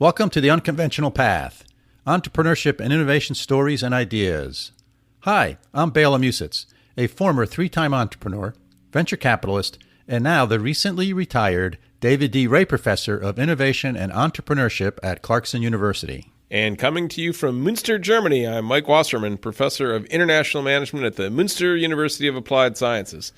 Welcome to The Unconventional Path, Entrepreneurship and Innovation Stories and Ideas. Hi, I'm Bela and Mike, a former three-time entrepreneur, venture capitalist, and now the recently retired David D. Ray Professor of Innovation and Entrepreneurship at Clarkson University. And coming to you from Münster, Germany, I'm Mike Wasserman, Professor of International Management at the Münster University of Applied Sciences.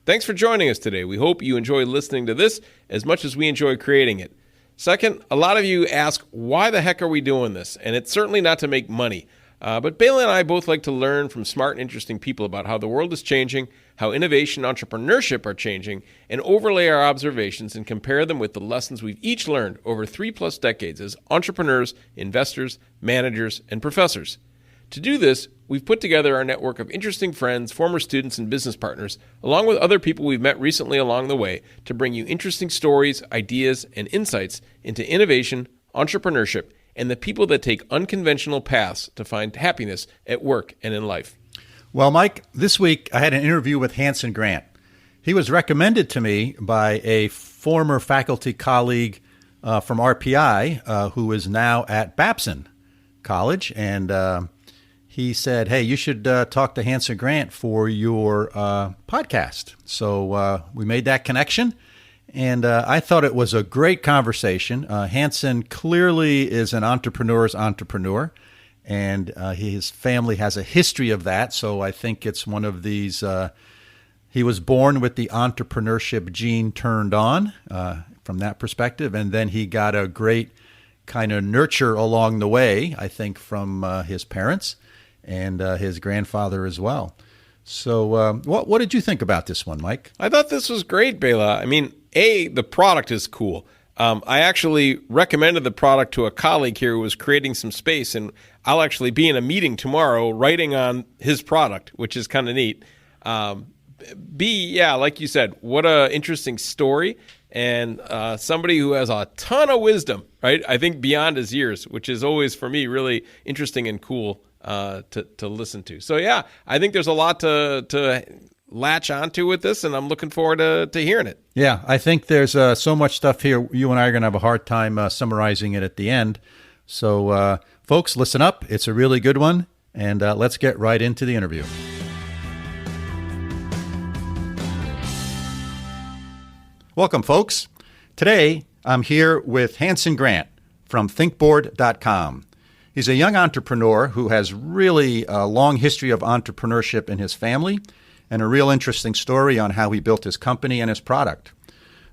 Thanks for joining us today. We hope you enjoy listening to this as much as we enjoy creating it. Second, a lot of you ask, why the heck are we doing this? And it's certainly not to make money. But Bela and I both like to learn from smart and interesting people about how the world is changing, how innovation and entrepreneurship are changing, and overlay our observations and compare them with the lessons we've each learned over 3+ decades as entrepreneurs, investors, managers, and professors. To do this, we've put together our network of interesting friends, former students, and business partners, along with other people we've met recently along the way, to bring you interesting stories, ideas, and insights into innovation, entrepreneurship, and the people that take unconventional paths to find happiness at work and in life. Well, Mike, this week I had an interview with Hanson Grant. He was recommended to me by a former faculty colleague from RPI who is now at Babson College, and he said, hey, you should talk to Hanson Grant for your podcast. So we made that connection, and I thought it was a great conversation. Hanson clearly is an entrepreneur's entrepreneur, and his family has a history of that. So I think it's one of these, he was born with the entrepreneurship gene turned on from that perspective, and then he got a great kind of nurture along the way, I think, from his parents and his grandfather as well. So what did you think about this one, Mike? I thought this was great, Bela. I mean, the product is cool. I actually recommended the product to a colleague here who was creating some space, and I'll actually be in a meeting tomorrow writing on his product, which is kind of neat. Yeah, like you said, what an interesting story, and somebody who has a ton of wisdom, right? I think beyond his years, which is always, for me, really interesting and cool to listen to. So yeah, I think there's a lot to latch onto with this, and I'm looking forward to hearing it. Yeah, I think there's so much stuff here. You and I are going to have a hard time summarizing it at the end. So folks, listen up. It's a really good one, and let's get right into the interview. Welcome, folks. Today, I'm here with Hanson Grant from thinkboard.com. He's a young entrepreneur who has really a long history of entrepreneurship in his family and a real interesting story on how he built his company and his product.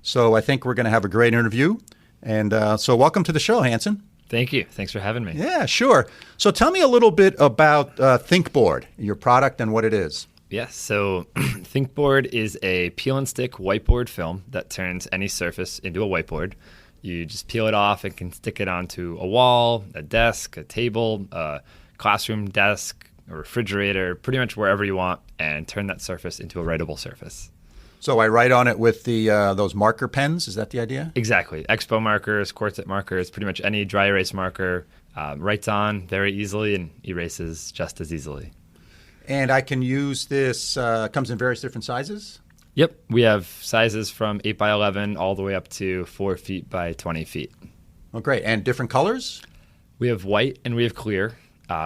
So I think we're going to have a great interview. And so welcome to the show, Hanson. Thank you. Thanks for having me. Yeah, sure. So tell me a little bit about ThinkBoard, your product and what it is. Yes. So ThinkBoard is a peel and stick whiteboard film that turns any surface into a whiteboard. You just peel it off and can stick it onto a wall, a desk, a table, a classroom desk, a refrigerator, pretty much wherever you want, and turn that surface into a writable surface. So I write on it with the those marker pens. Is that the idea? Exactly. Expo markers, quartet markers, pretty much any dry erase marker writes on very easily and erases just as easily. And I can use this, comes in various different sizes? Yep. We have sizes from 8 by 11 all the way up to 4 feet by 20 feet. Oh, great. And different colors? We have white and we have clear.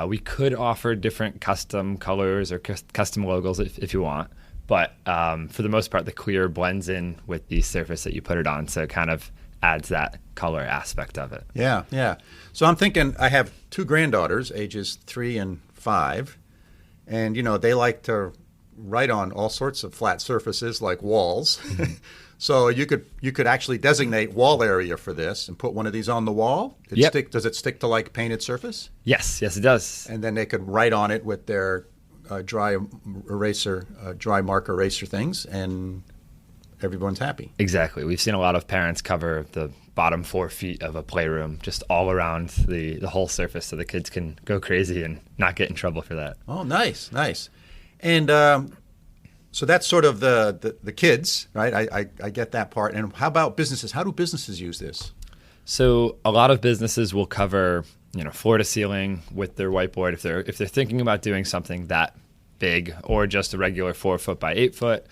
We could offer different custom colors or custom logos if you want. But for the most part, the clear blends in with the surface that you put it on. So it kind of adds that color aspect of it. Yeah, yeah. So I'm thinking, I have 2 granddaughters, ages 3 and 5. And, you know, they like to write on all sorts of flat surfaces like walls. Mm-hmm. So you could actually designate wall area for this and put one of these on the wall. Yep. Does it stick to like painted surface? Yes, it does. And then they could write on it with their dry mark eraser things, and everyone's happy. Exactly. We've seen a lot of parents cover the bottom 4 feet of a playroom just all around the whole surface so the kids can go crazy and not get in trouble for that. Oh, nice. And so that's sort of the kids, right? I get that part. And how about businesses? How do businesses use this? So a lot of businesses will cover, floor to ceiling with their whiteboard if they're thinking about doing something that big, or just a regular 4 foot by 8 foot.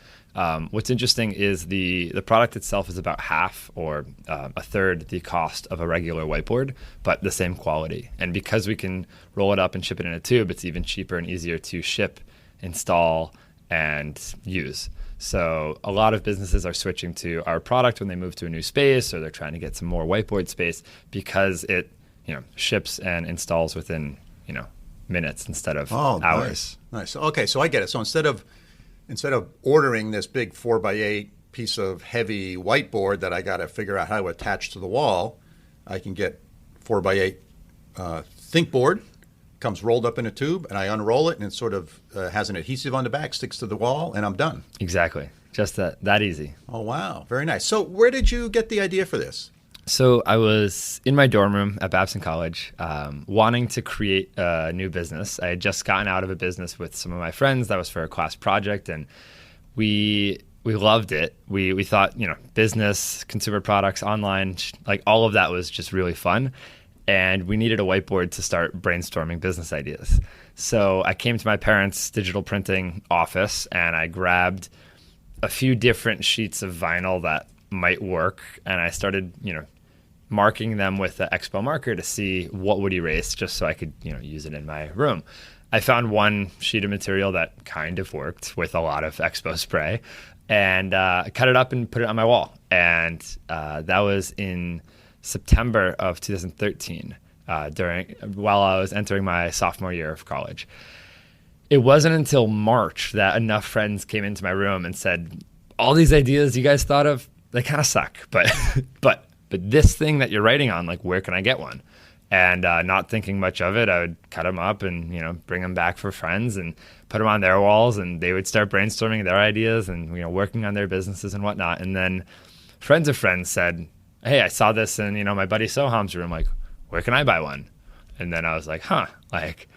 What's interesting is the product itself is about half or a third the cost of a regular whiteboard, but the same quality. And because we can roll it up and ship it in a tube, it's even cheaper and easier to ship, install, and use. So a lot of businesses are switching to our product when they move to a new space, or they're trying to get some more whiteboard space because it ships and installs within minutes instead of hours. Nice. Okay, so I get it. So instead of ordering this big 4x8 piece of heavy whiteboard that I got to figure out how to attach to the wall, I can get 4x8 ThinkBoard, comes rolled up in a tube, and I unroll it, and it sort of has an adhesive on the back, sticks to the wall, and I'm done. Exactly. Just that easy. Oh, wow. Very nice. So where did you get the idea for this? So I was in my dorm room at Babson College, wanting to create a new business. I had just gotten out of a business with some of my friends. That was for a class project, and we loved it. We thought, business, consumer products, online, like all of that was just really fun. And we needed a whiteboard to start brainstorming business ideas. So I came to my parents' digital printing office, and I grabbed a few different sheets of vinyl that might work, and I started, marking them with the Expo marker to see what would erase, just so I could, use it in my room. I found one sheet of material that kind of worked with a lot of Expo spray, and cut it up and put it on my wall. And that was in September of 2013, while I was entering my sophomore year of college. It wasn't until March that enough friends came into my room and said, all these ideas you guys thought of, they kind of suck, but this thing that you're writing on, like, where can I get one? And not thinking much of it, I would cut them up and bring them back for friends and put them on their walls, and they would start brainstorming their ideas and working on their businesses and whatnot. And then friends of friends said, hey, I saw this in my buddy Soham's room, like, where can I buy one? And then I was like, like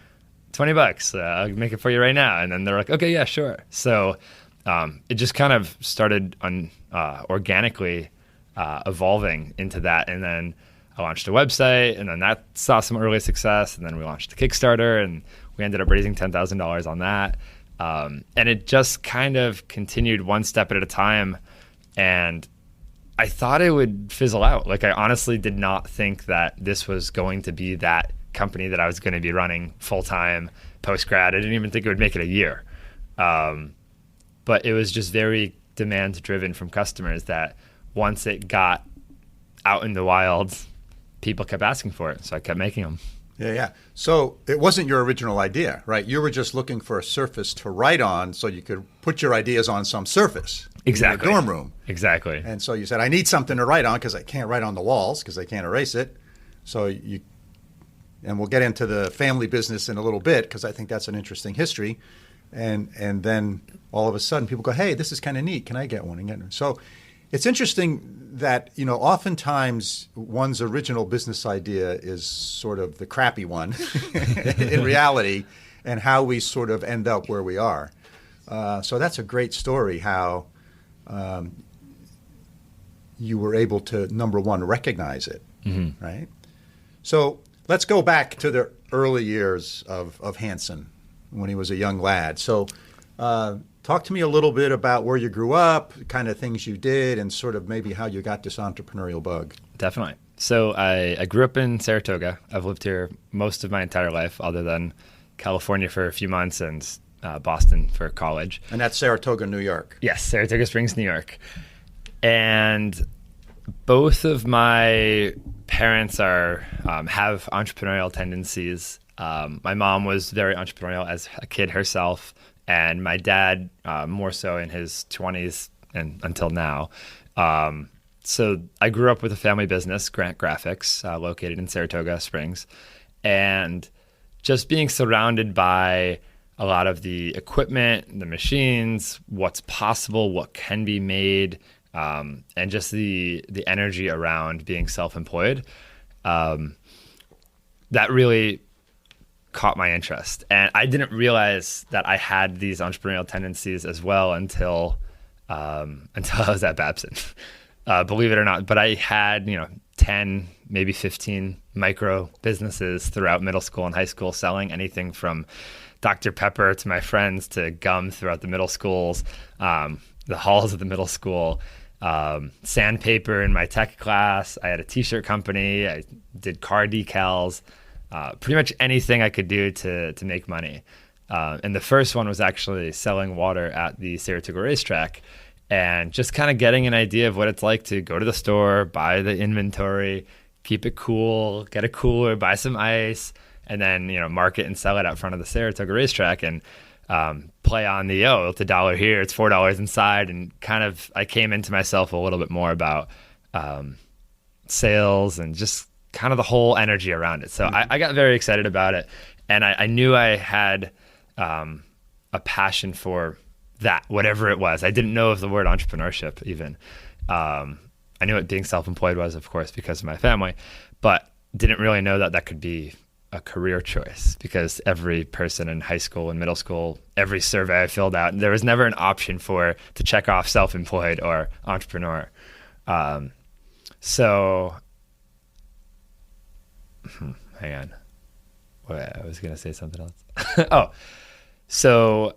$20, I'll make it for you right now. And then they're like, okay, yeah, sure. So it just kind of started organically evolving into that. And then I launched a website, and then that saw some early success. And then we launched a Kickstarter, and we ended up raising $10,000 on that. And it just kind of continued one step at a time. And I thought it would fizzle out. Like, I honestly did not think that this was going to be that company that I was going to be running full-time post-grad. I didn't even think it would make it a year. But it was just very demand-driven from customers that once it got out in the wild, people kept asking for it. So I kept making them. Yeah. So it wasn't your original idea, right? You were just looking for a surface to write on so you could put your ideas on some surface. Exactly. In your dorm room. Exactly. And so you said, I need something to write on because I can't write on the walls because I can't erase it. And we'll get into the family business in a little bit because I think that's an interesting history. And then all of a sudden people go, hey, this is kind of neat. Can I get one? So it's interesting that, oftentimes one's original business idea is sort of the crappy one in reality, and how we sort of end up where we are. So that's a great story, how you were able to, number one, recognize it, right? So let's go back to the early years of Hanson when he was a young lad. So talk to me a little bit about where you grew up, kind of things you did, and sort of maybe how you got this entrepreneurial bug. Definitely. So I grew up in Saratoga. I've lived here most of my entire life, other than California for a few months and Boston for college. And that's Saratoga, New York. Yes, Saratoga Springs, New York. And both of my parents have entrepreneurial tendencies. My mom was very entrepreneurial as a kid herself, and my dad more so in his 20s and until now. So I grew up with a family business, Grant Graphics, located in Saratoga Springs, and just being surrounded by a lot of the equipment, the machines, what's possible, what can be made, and just the energy around being self-employed. That really caught my interest. And I didn't realize that I had these entrepreneurial tendencies as well until I was at Babson, believe it or not. But I had, 10, maybe 15 micro businesses throughout middle school and high school, selling anything from Dr. Pepper to my friends to gum throughout the middle schools. the halls of the middle school, sandpaper in my tech class. I had a t-shirt company. I did car decals, pretty much anything I could do to make money. And the first one was actually selling water at the Saratoga racetrack, and just kind of getting an idea of what it's like to go to the store, buy the inventory, keep it cool, get a cooler, buy some ice, and then, market and sell it out front of the Saratoga racetrack, and play on the, it's $1 here, it's $4 inside. And kind of, I came into myself a little bit more about sales and just kind of the whole energy around it. So I got very excited about it. And I knew I had a passion for that, whatever it was. I didn't know of the word entrepreneurship even. I knew what being self-employed was, of course, because of my family, but didn't really know that could be a career choice, because every person in high school and middle school, every survey I filled out, there was never an option to check off self-employed or entrepreneur. So hang on. Wait, I was going to say something else. So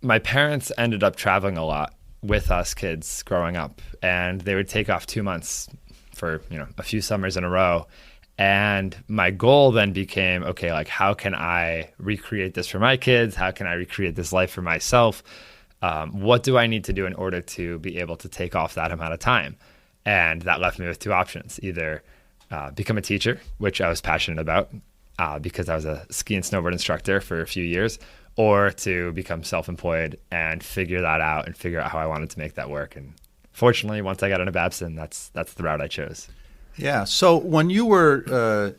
my parents ended up traveling a lot with us kids growing up, and they would take off 2 months for, a few summers in a row. And my goal then became, okay, like, how can I recreate this for my kids? How can I recreate this life for myself? What do I need to do in order to be able to take off that amount of time? And that left me with two options: either become a teacher, which I was passionate about because I was a ski and snowboard instructor for a few years, or to become self-employed and figure that out and figure out how I wanted to make that work. And fortunately, once I got into Babson, that's the route I chose. Yeah. So when you were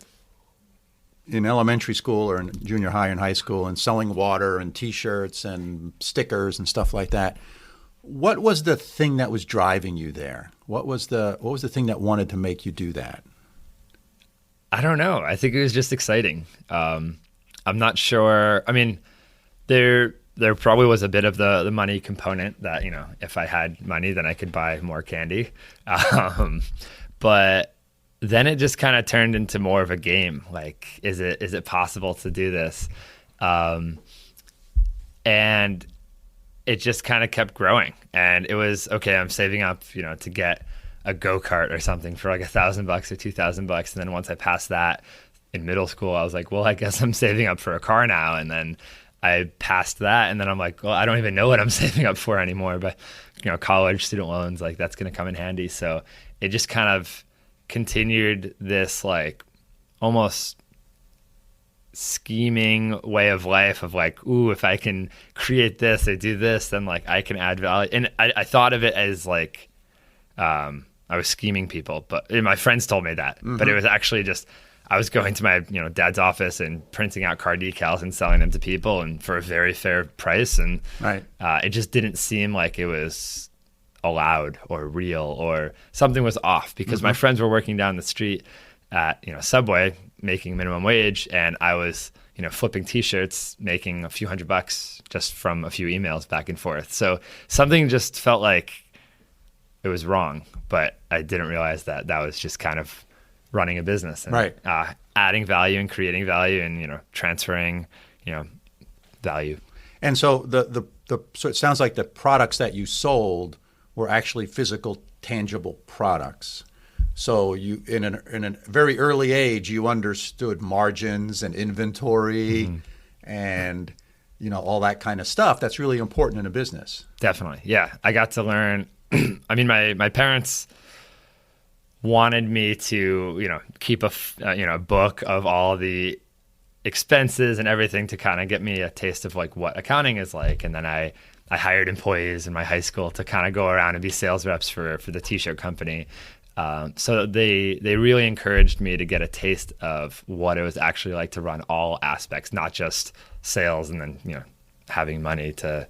in elementary school or in junior high and high school and selling water and T-shirts and stickers and stuff like that, what was the thing that was driving you there? What was the thing that wanted to make you do that? I don't know. I think it was just exciting. I'm not sure. I mean, there probably was a bit of the money component that, if I had money, then I could buy more candy. But then it just kind of turned into more of a game. Like, is it possible to do this? And it just kind of kept growing. And it was, okay, I'm saving up, to get a go-kart or something for like $1,000 or $2,000. And then once I passed that in middle school, I was like, well, I guess I'm saving up for a car now. And then I passed that, and then I'm like, well, I don't even know what I'm saving up for anymore. But, college, student loans, like, that's going to come in handy. So it just kind of continued this, like, almost scheming way of life of like, ooh, if I can create this or do this, then like I can add value. And I thought of it as like, I was scheming people, but my friends told me that, but it was actually just, I was going to my, dad's office and printing out car decals and selling them to people, and for a very fair price. And it just didn't seem like it was allowed or real, or something was off, because my friends were working down the street at, Subway making minimum wage, and I was, flipping T-shirts, making a few $100 just from a few emails back and forth. So something just felt like it was wrong, but I didn't realize that was just kind of running a business and adding value and creating value and, transferring, value. And so so it sounds like the products that you sold were actually physical, tangible products. So you, in a very early age, you understood margins and inventory and, all that kind of stuff. That's really important in a business. Definitely. Yeah. I got to learn. I mean, my parents wanted me to, keep a book of all the expenses and everything to kind of get me a taste of like what accounting is like. And then I hired employees in my high school to kind of go around and be sales reps for the T-shirt company. So they really encouraged me to get a taste of what it was actually like to run all aspects, not just sales and then, having money to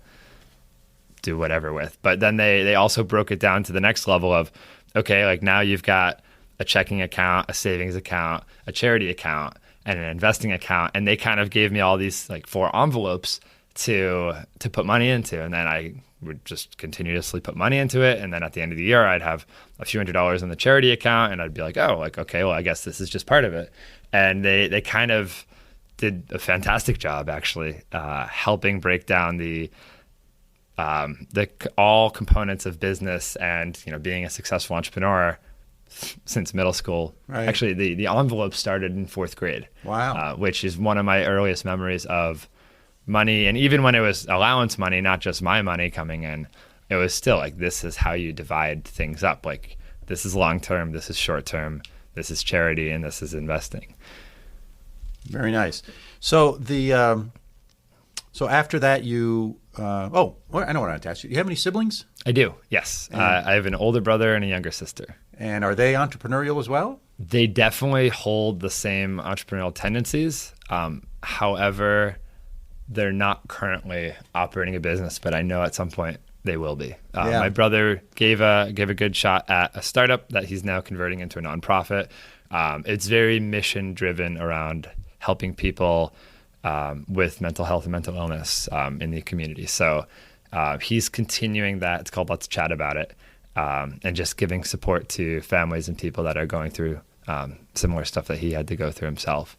do whatever with. But then they also broke it down to the next level of, okay, like now you've got a checking account, a savings account, a charity account, and an investing account. And they kind of gave me all these like 4 envelopes to put money into. And then I would just continuously put money into it. And then at the end of the year, I'd have a few $100s in the charity account, and I'd be like, oh, like, okay, well, I guess this is just part of it. And they kind of did a fantastic job, actually, helping break down the all components of business and being a successful entrepreneur since middle school. Right. Actually, the envelope started in fourth grade. Wow. Which is one of my earliest memories of money. And even when it was allowance money, not just my money coming in, it was still like, this is how you divide things up. Like, this is long term, this is short term, this is charity, and this is investing. Very nice. So so after that, you I know what I want to ask you. Do you have any siblings? I do, yes. I have an older brother and a younger sister. And are they entrepreneurial as well? They definitely hold the same entrepreneurial tendencies. However, they're not currently operating a business, but I know at some point they will be. My brother gave a good shot at a startup that he's now converting into a nonprofit. It's very mission driven around helping people with mental health and mental illness in the community. So he's continuing that. It's called Let's Chat About It, and just giving support to families and people that are going through similar stuff that he had to go through himself.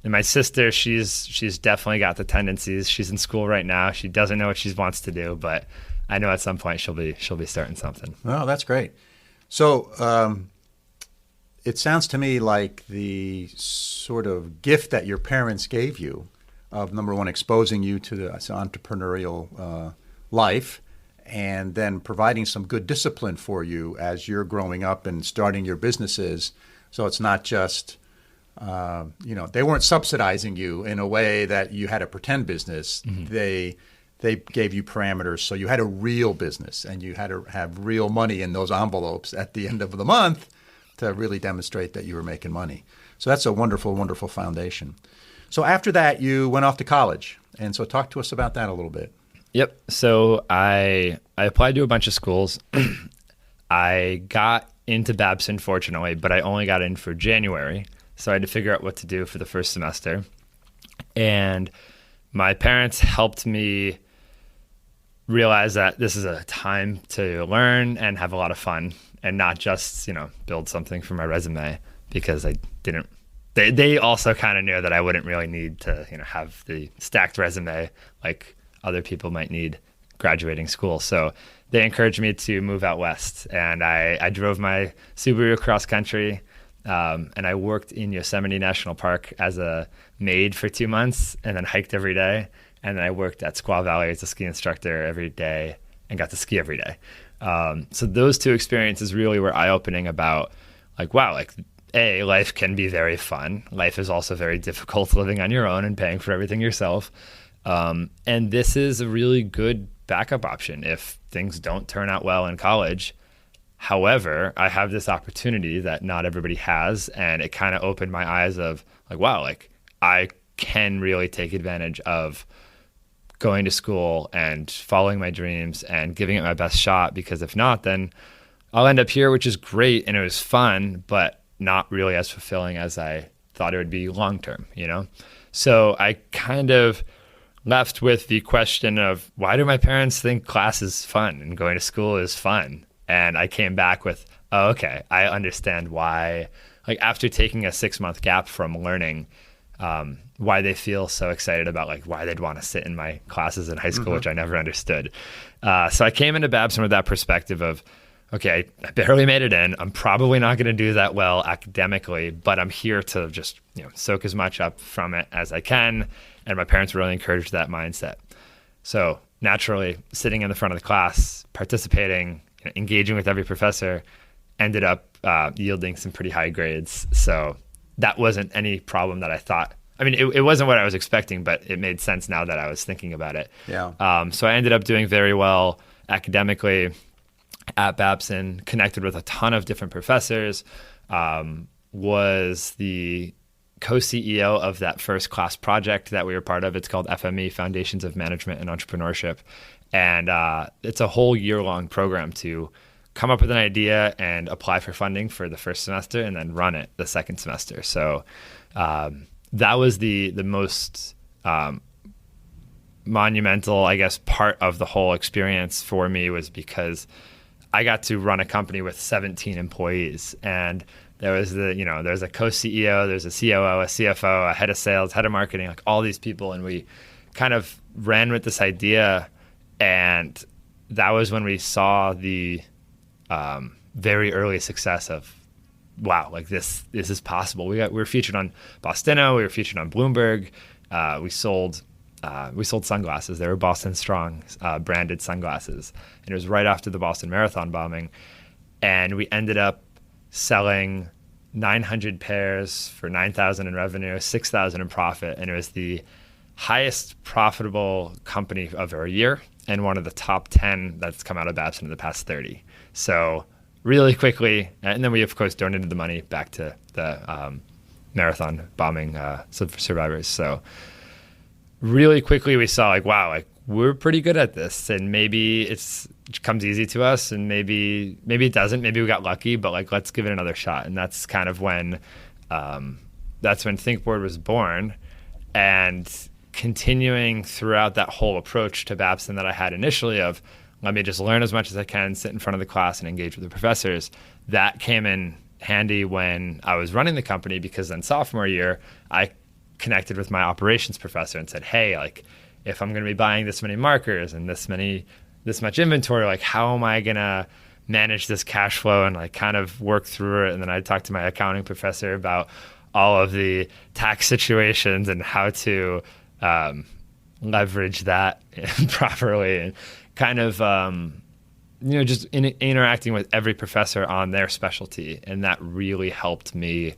And my sister, she's definitely got the tendencies. She's in school right now. She doesn't know what she wants to do, but I know at some point she'll be starting something. Oh, that's great. So it sounds to me like the sort of gift that your parents gave you of, number one, exposing you to the entrepreneurial life, and then providing some good discipline for you as you're growing up and starting your businesses. So it's not just, they weren't subsidizing you in a way that you had a pretend business. Mm-hmm. They gave you parameters, so you had a real business, and you had to have real money in those envelopes at the end of the month to really demonstrate that you were making money. So that's a wonderful, wonderful foundation. So after that, you went off to college. And so talk to us about that a little bit. Yep. So I applied to a bunch of schools. I got into Babson, fortunately, but I only got in for January. So I had to figure out what to do for the first semester. And my parents helped me realize that this is a time to learn and have a lot of fun, and not just, build something for my resume, because I didn't. They also kind of knew that I wouldn't really need to, have the stacked resume like other people might need graduating school. So they encouraged me to move out west, and I drove my Subaru cross country, and I worked in Yosemite National Park as a maid for 2 months, and then hiked every day. And then I worked at Squaw Valley as a ski instructor every day and got to ski every day. So those two experiences really were eye-opening about like, wow, like, life can be very fun. Life is also very difficult living on your own and paying for everything yourself. And this is a really good backup option if things don't turn out well in college. However, I have this opportunity that not everybody has, and it kind of opened my eyes of like, wow, like I can really take advantage of going to school and following my dreams and giving it my best shot, because if not, then I'll end up here, which is great and it was fun, but not really as fulfilling as I thought it would be long term, So I kind of left with the question of, why do my parents think class is fun and going to school is fun? And I came back with, oh, okay, I understand why, like after taking a 6-month gap from learning, why they feel so excited about like why they'd want to sit in my classes in high school, mm-hmm. which I never understood. So I came into Babson with that perspective of, okay, I barely made it in. I'm probably not going to do that well academically, but I'm here to just soak as much up from it as I can. And my parents really encouraged that mindset. So naturally, sitting in the front of the class, participating, engaging with every professor, ended up yielding some pretty high grades. So that wasn't any problem that I thought. I mean, it wasn't what I was expecting, but it made sense now that I was thinking about it. Yeah. So I ended up doing very well academically at Babson, connected with a ton of different professors, was the co-CEO of that first class project that we were part of. It's called FME, Foundations of Management and Entrepreneurship. And it's a whole year-long program to come up with an idea and apply for funding for the first semester and then run it the second semester. So that was the most monumental, I guess, part of the whole experience for me, was because I got to run a company with 17 employees, and there was there's a co-CEO, there's a COO, a CFO, a head of sales, head of marketing, like all these people. And we kind of ran with this idea And that was when we saw the very early success of, wow, like this is possible. We were featured on Bostino, we were featured on Bloomberg. We sold sunglasses. They were Boston Strong branded sunglasses. And it was right after the Boston Marathon bombing. And we ended up selling 900 pairs for $9,000 in revenue, $6,000 in profit. And it was the highest profitable company of our year and one of the top 10 that's come out of Babson in the past 30. So really quickly, and then we, of course, donated the money back to the marathon bombing survivors. So really quickly we saw like, wow, like we're pretty good at this, and maybe it comes easy to us, and maybe it doesn't. Maybe we got lucky, but like let's give it another shot. And that's kind of when ThinkBoard was born, and continuing throughout that whole approach to Babson that I had initially of let me just learn as much as I can, sit in front of the class and engage with the professors. That came in handy when I was running the company, because then sophomore year, I connected with my operations professor and said, hey, like if I'm going to be buying this many markers and this much inventory, like how am I going to manage this cash flow and like kind of work through it? And then I talked to my accounting professor about all of the tax situations and how to leverage that properly, and kind of just interacting with every professor on their specialty. And that really helped me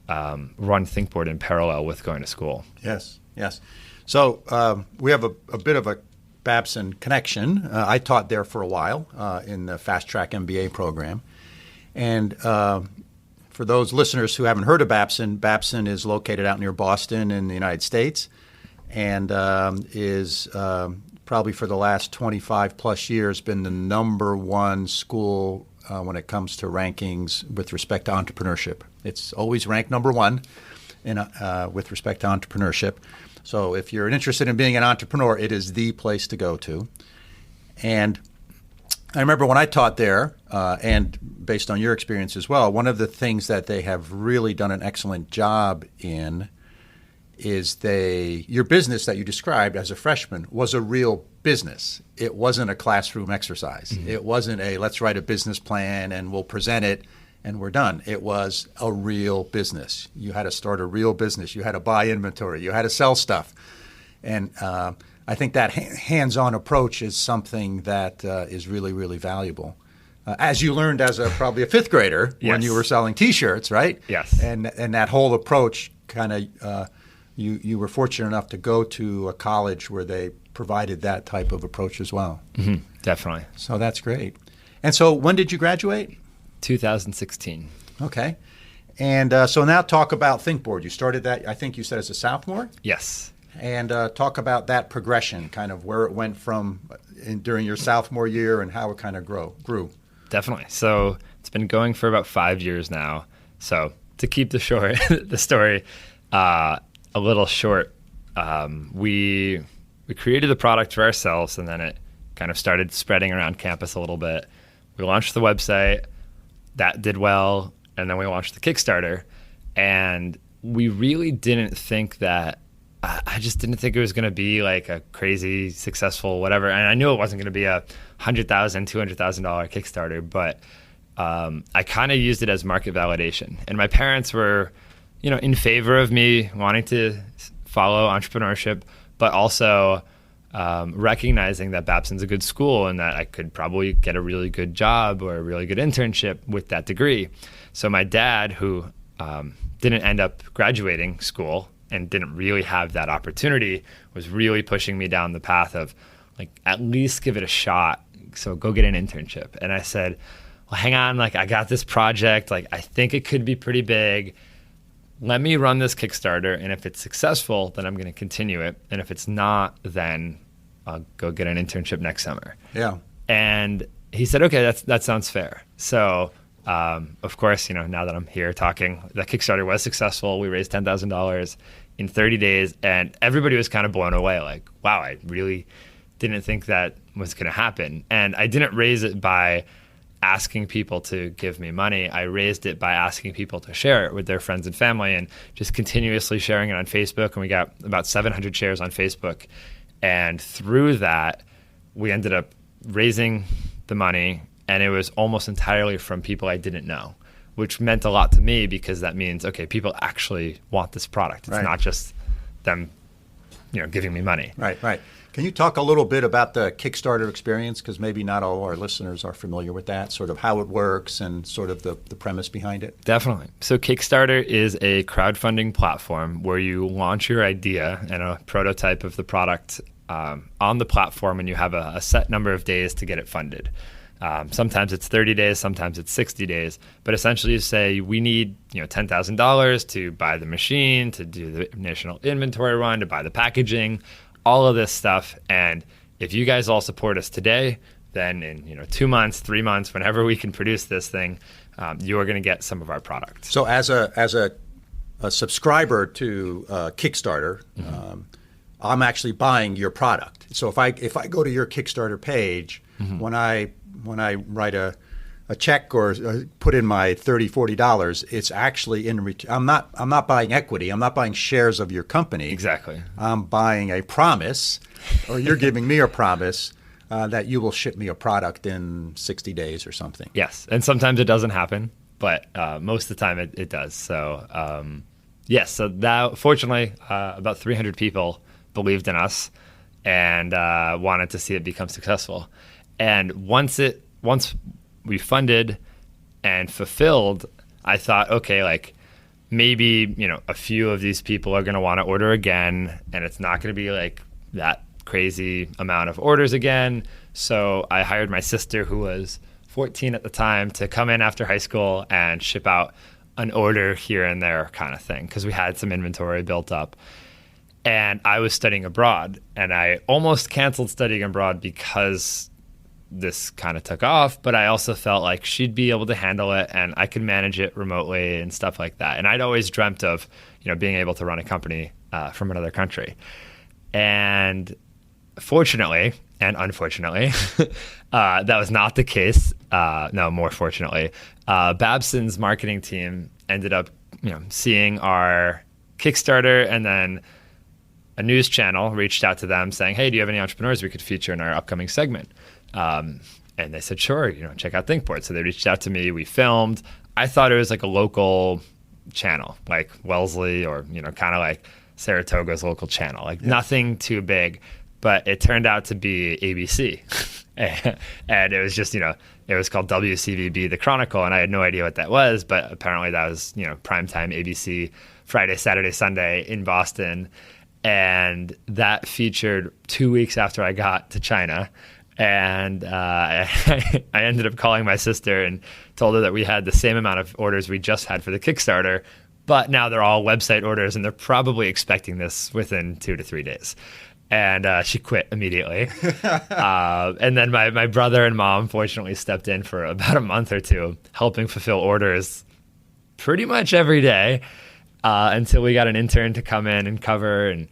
run ThinkBoard in parallel with going to school. Yes. So we have a bit of a Babson connection. I taught there for a while in the Fast Track MBA program. And for those listeners who haven't heard of Babson, Babson is located out near Boston in the United States, and is probably for the last 25 plus years been the number one school when it comes to rankings with respect to entrepreneurship. It's always ranked number one with respect to entrepreneurship. So if you're interested in being an entrepreneur, it is the place to go to. And I remember when I taught there, and based on your experience as well, one of the things that they have really done an excellent job in is your business that you described as a freshman was a real business. It wasn't a classroom exercise. Mm-hmm. It wasn't let's write a business plan and we'll present it and we're done. It was a real business. You had to start a real business. You had to buy inventory. You had to sell stuff. And I think that hands-on approach is something that is really, really valuable. As you learned as probably a fifth grader when you were selling T-shirts, right? Yes. And that whole approach kind of you were fortunate enough to go to a college where they provided that type of approach as well. Mm-hmm. Definitely. So that's great. And so when did you graduate? 2016. Okay. And so now talk about ThinkBoard. You started that, I think you said, as a sophomore? Yes. And talk about that progression, kind of where it went from during your sophomore year and how it kind of grew. Definitely. So it's been going for about 5 years now. So to keep the story a little short, we created the product for ourselves, and then it kind of started spreading around campus a little bit. We launched the website. That did well, and then we launched the Kickstarter, and we really didn't think that I just didn't think it was going to be like a crazy successful whatever. And I knew it wasn't going to be a $100,000, $200,000 Kickstarter, but I kind of used it as market validation. And my parents were, in favor of me wanting to follow entrepreneurship, but also recognizing that Babson's a good school and that I could probably get a really good job or a really good internship with that degree. So my dad, who didn't end up graduating school and didn't really have that opportunity, was really pushing me down the path of like, at least give it a shot. So go get an internship. And I said, well, hang on, like I got this project, like I think it could be pretty big. Let me run this Kickstarter, and if it's successful, then I'm going to continue it. And if it's not, then I'll go get an internship next summer. Yeah. And he said, okay, that sounds fair. So, of course, now that I'm here talking, the Kickstarter was successful. We raised $10,000 in 30 days, and everybody was kind of blown away. Like, wow, I really didn't think that was going to happen. And I didn't raise it by asking people to give me money. I raised it by asking people to share it with their friends and family, and just continuously sharing it on Facebook. And we got about 700 shares on Facebook. And through that, we ended up raising the money, and it was almost entirely from people I didn't know, which meant a lot to me because that means, okay, people actually want this product. It's not just them, giving me money. Right. Can you talk a little bit about the Kickstarter experience? Because maybe not all our listeners are familiar with that, sort of how it works and sort of the premise behind it. Definitely. So Kickstarter is a crowdfunding platform where you launch your idea and a prototype of the product on the platform, and you have a set number of days to get it funded. Sometimes it's 30 days, sometimes it's 60 days. But essentially you say, we need $10,000 to buy the machine, to do the initial inventory run, to buy the packaging, all of this stuff. And if you guys all support us today, then in 2 months, 3 months, whenever we can produce this thing, you are going to get some of our product. So as a subscriber to Kickstarter, I'm actually buying your product. So if I go to your Kickstarter page, when I write a check or put in my $30-$40, it's actually in return. I'm not buying equity. I'm not buying shares of your company. Exactly. I'm buying a promise, or you're giving me a promise that you will ship me a product in 60 days or something. Yes, and sometimes it doesn't happen, but most of the time it does. So yes, so that fortunately about 300 people believed in us and wanted to see it become successful. And once we funded and fulfilled, I thought, okay, like maybe, a few of these people are going to want to order again, and it's not going to be like that crazy amount of orders again. So I hired my sister, who was 14 at the time, to come in after high school and ship out an order here and there kind of thing, because we had some inventory built up. And I was studying abroad, and I almost canceled studying abroad because this kind of took off, but I also felt like she'd be able to handle it and I could manage it remotely and stuff like that. And I'd always dreamt of, being able to run a company from another country. And fortunately and unfortunately, that was not the case. No, more fortunately, Babson's marketing team ended up, seeing our Kickstarter, and then a news channel reached out to them saying, hey, do you have any entrepreneurs we could feature in our upcoming segment? And they said, sure, check out ThinkBoard. So they reached out to me. We filmed. I thought it was like a local channel, like Wellesley or, kind of like Saratoga's local channel, like nothing too big. But it turned out to be ABC. And it was just, it was called WCVB, The Chronicle. And I had no idea what that was. But apparently that was, primetime ABC, Friday, Saturday, Sunday in Boston. And that featured 2 weeks after I got to China. And I ended up calling my sister and told her that we had the same amount of orders we just had for the Kickstarter, but now they're all website orders, and they're probably expecting this within 2 to 3 days. And she quit immediately. And then my brother and mom fortunately stepped in for about a month or two, helping fulfill orders pretty much every day until we got an intern to come in and cover, and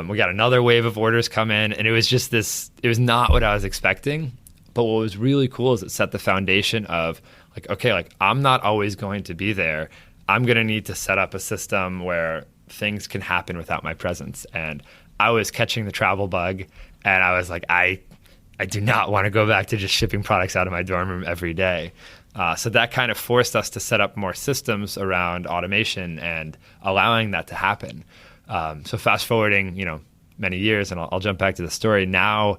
we got another wave of orders come in, and it was just this, it was not what I was expecting. But what was really cool is it set the foundation of like, okay, like I'm not always going to be there. I'm going to need to set up a system where things can happen without my presence. And I was catching the travel bug, and I was like, I do not want to go back to just shipping products out of my dorm room every day. So that kind of forced us to set up more systems around automation and allowing that to happen. So fast forwarding, many years, and I'll jump back to the story. Now,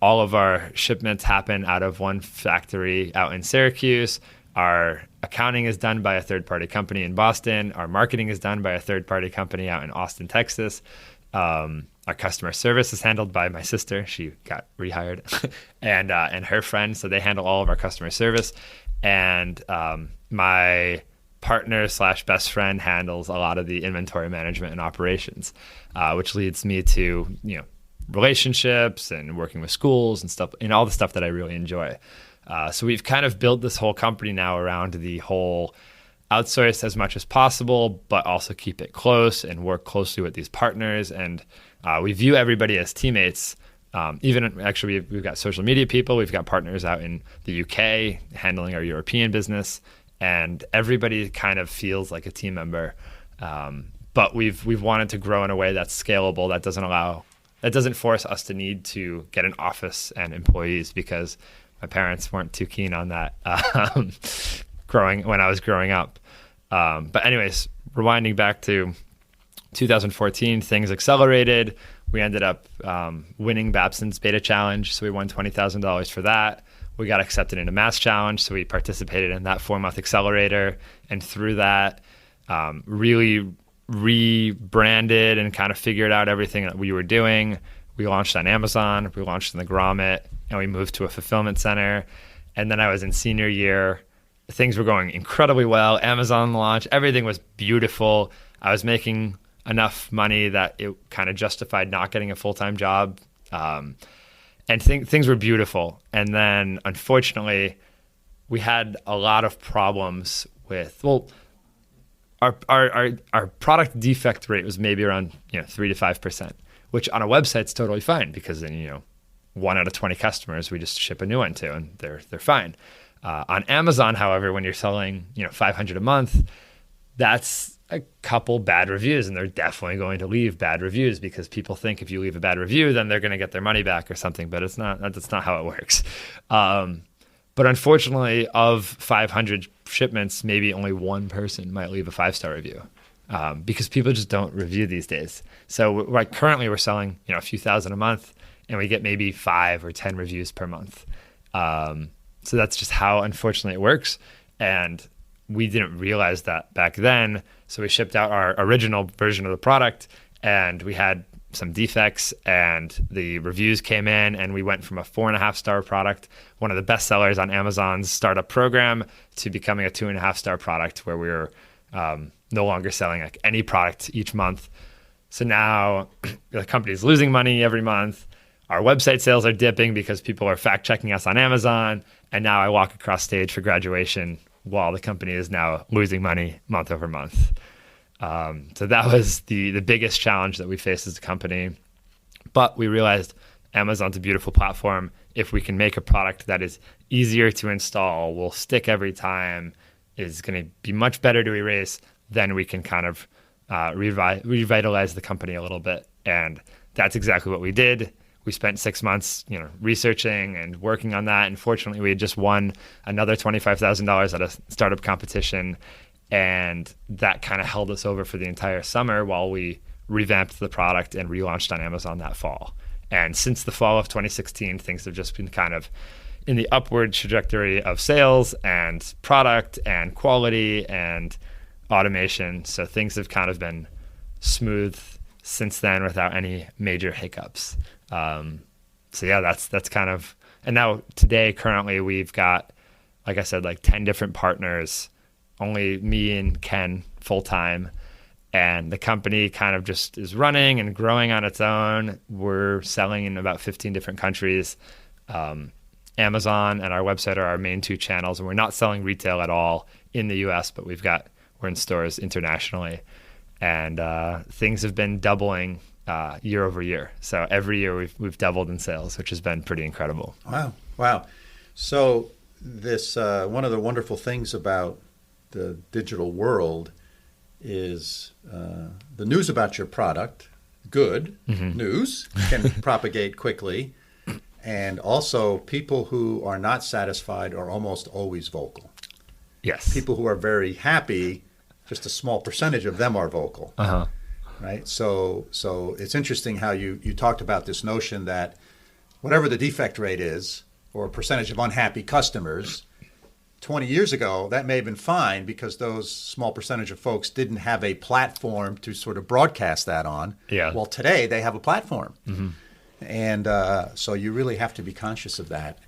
all of our shipments happen out of one factory out in Syracuse. Our accounting is done by a third-party company in Boston. Our marketing is done by a third-party company out in Austin, Texas. Our customer service is handled by my sister. She got rehired, and her friend. So they handle all of our customer service. And my partner / best friend handles a lot of the inventory management and operations, which leads me to, relationships and working with schools and stuff, and all the stuff that I really enjoy. So we've kind of built this whole company now around the whole outsource as much as possible, but also keep it close and work closely with these partners. And we view everybody as teammates. Even actually, we've got social media people. We've got partners out in the UK handling our European business, and everybody kind of feels like a team member. But we've wanted to grow in a way that's scalable, that doesn't allow that doesn't force us to need to get an office and employees, because my parents weren't too keen on that when I was growing up. But anyways, rewinding back to 2014, things accelerated. We ended up winning Babson's Beta Challenge, so we won $20,000 for that. We got accepted into Mass Challenge, so we participated in that 4-month accelerator, and through that, really rebranded and kind of figured out everything that we were doing. We launched on Amazon, we launched in the Grommet, and we moved to a fulfillment center. And then I was in senior year. Things were going incredibly well. Amazon launched, everything was beautiful. I was making enough money that it kind of justified not getting a full-time job. And things were beautiful. And then, unfortunately, we had a lot of problems with, our product defect rate was maybe around 3 to 5%, which on a website's totally fine, because then 1 out of 20 customers we just ship a new one to, and they're fine. On Amazon, however, when you're selling 500 a month, that's a couple bad reviews, and they're definitely going to leave bad reviews, because people think if you leave a bad review, then they're going to get their money back or something. But that's not how it works. But unfortunately, of 500 shipments, maybe only one person might leave a 5-star review, because people just don't review these days. So currently we're selling a few thousand a month, and we get maybe 5 or 10 reviews per month. So that's just how, unfortunately, it works. And we didn't realize that back then. So we shipped out our original version of the product, and we had some defects, and the reviews came in, and we went from a 4.5-star product, one of the best sellers on Amazon's startup program, to becoming a 2.5-star product, where we were no longer selling like any product each month. So now the company's losing money every month. Our website sales are dipping because people are fact checking us on Amazon. And now I walk across stage for graduation while the company is now losing money month over month. So that was the biggest challenge that we faced as a company. But we realized Amazon's a beautiful platform. If we can make a product that is easier to install, will stick every time, is going to be much better to erase, then we can kind of revitalize the company a little bit. And that's exactly what we did. We spent 6 months, researching and working on that. And fortunately, we had just won another $25,000 at a startup competition. And that kind of held us over for the entire summer while we revamped the product and relaunched on Amazon that fall. And since the fall of 2016, things have just been kind of in the upward trajectory of sales and product and quality and automation. So things have kind of been smooth since then without any major hiccups. So yeah, that's kind of, and now today, currently, we've got, like I said, like 10 different partners, only me and Ken full time. And the company kind of just is running and growing on its own. We're selling in about 15 different countries. Amazon and our website are our main 2 channels, and we're not selling retail at all in the US, but we're in stores internationally. And things have been doubling year over year. So every year we've doubled in sales, which has been pretty incredible. Wow. So this one of the wonderful things about the digital world is the news about your product, good news, can propagate quickly. And also people who are not satisfied are almost always vocal. Yes. People who are very happy, just a small percentage of them are vocal. Uh-huh. Right? So it's interesting how you talked about this notion that whatever the defect rate is, or percentage of unhappy customers, 20 years ago, that may have been fine because those small percentage of folks didn't have a platform to sort of broadcast that on. Yeah. Well, today they have a platform. Mm-hmm. And so you really have to be conscious of that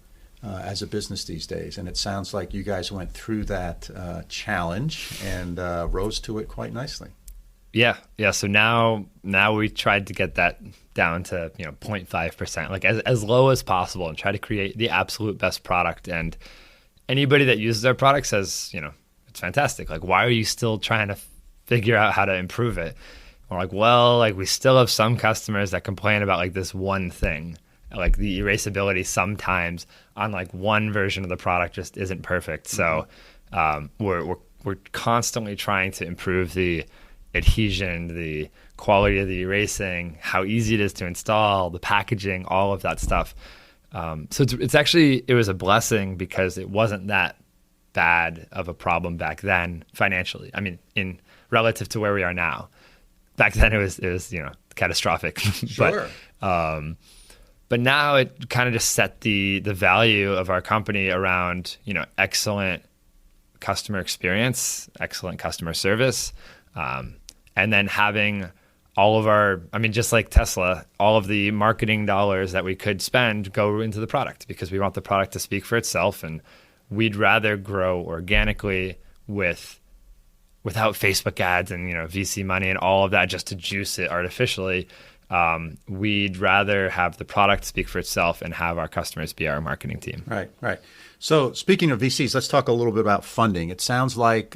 as a business these days. And it sounds like you guys went through that challenge and rose to it quite nicely. Yeah. So now we tried to get that down to 0.5%, like as low as possible, and try to create the absolute best product. And anybody that uses our product says, it's fantastic. Like, why are you still trying to figure out how to improve it? We're like, well, like we still have some customers that complain about like this one thing, like the erasability sometimes on like one version of the product just isn't perfect. So we're constantly trying to improve the adhesion, the quality of the erasing, how easy it is to install, the packaging, all of that stuff. So it was a blessing because it wasn't that bad of a problem back then financially. I mean, in relative to where we are now. Back then it was catastrophic. Sure. But now it kind of just set the value of our company around, excellent customer experience, excellent customer service, and then having all of just like Tesla, all of the marketing dollars that we could spend go into the product because we want the product to speak for itself, and we'd rather grow organically without Facebook ads and VC money and all of that just to juice it artificially. We'd rather have the product speak for itself and have our customers be our marketing team. Right. So speaking of VCs, let's talk a little bit about funding. It sounds like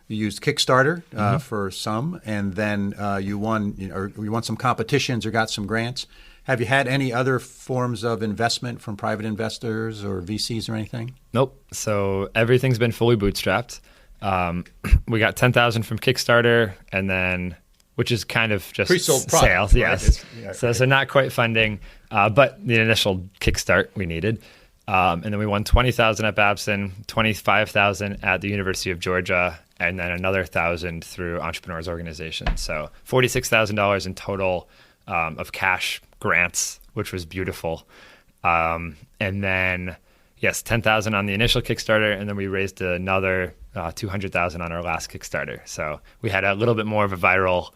you used Kickstarter for some, and then you won some competitions or got some grants. Have you had any other forms of investment from private investors or VCs or anything? Nope. So everything's been fully bootstrapped. We got $10,000 from Kickstarter, and then which is kind of just pre-sold product, sales, right? Yes. So not quite funding, but the initial kickstart we needed. And then we won $20,000 at Babson, $25,000 at the University of Georgia, and then another $1,000 through Entrepreneurs Organization. So $46,000 in total of cash grants, which was beautiful. And then, yes, $10,000 on the initial Kickstarter, and then we raised another $200,000 on our last Kickstarter. So we had a little bit more of a viral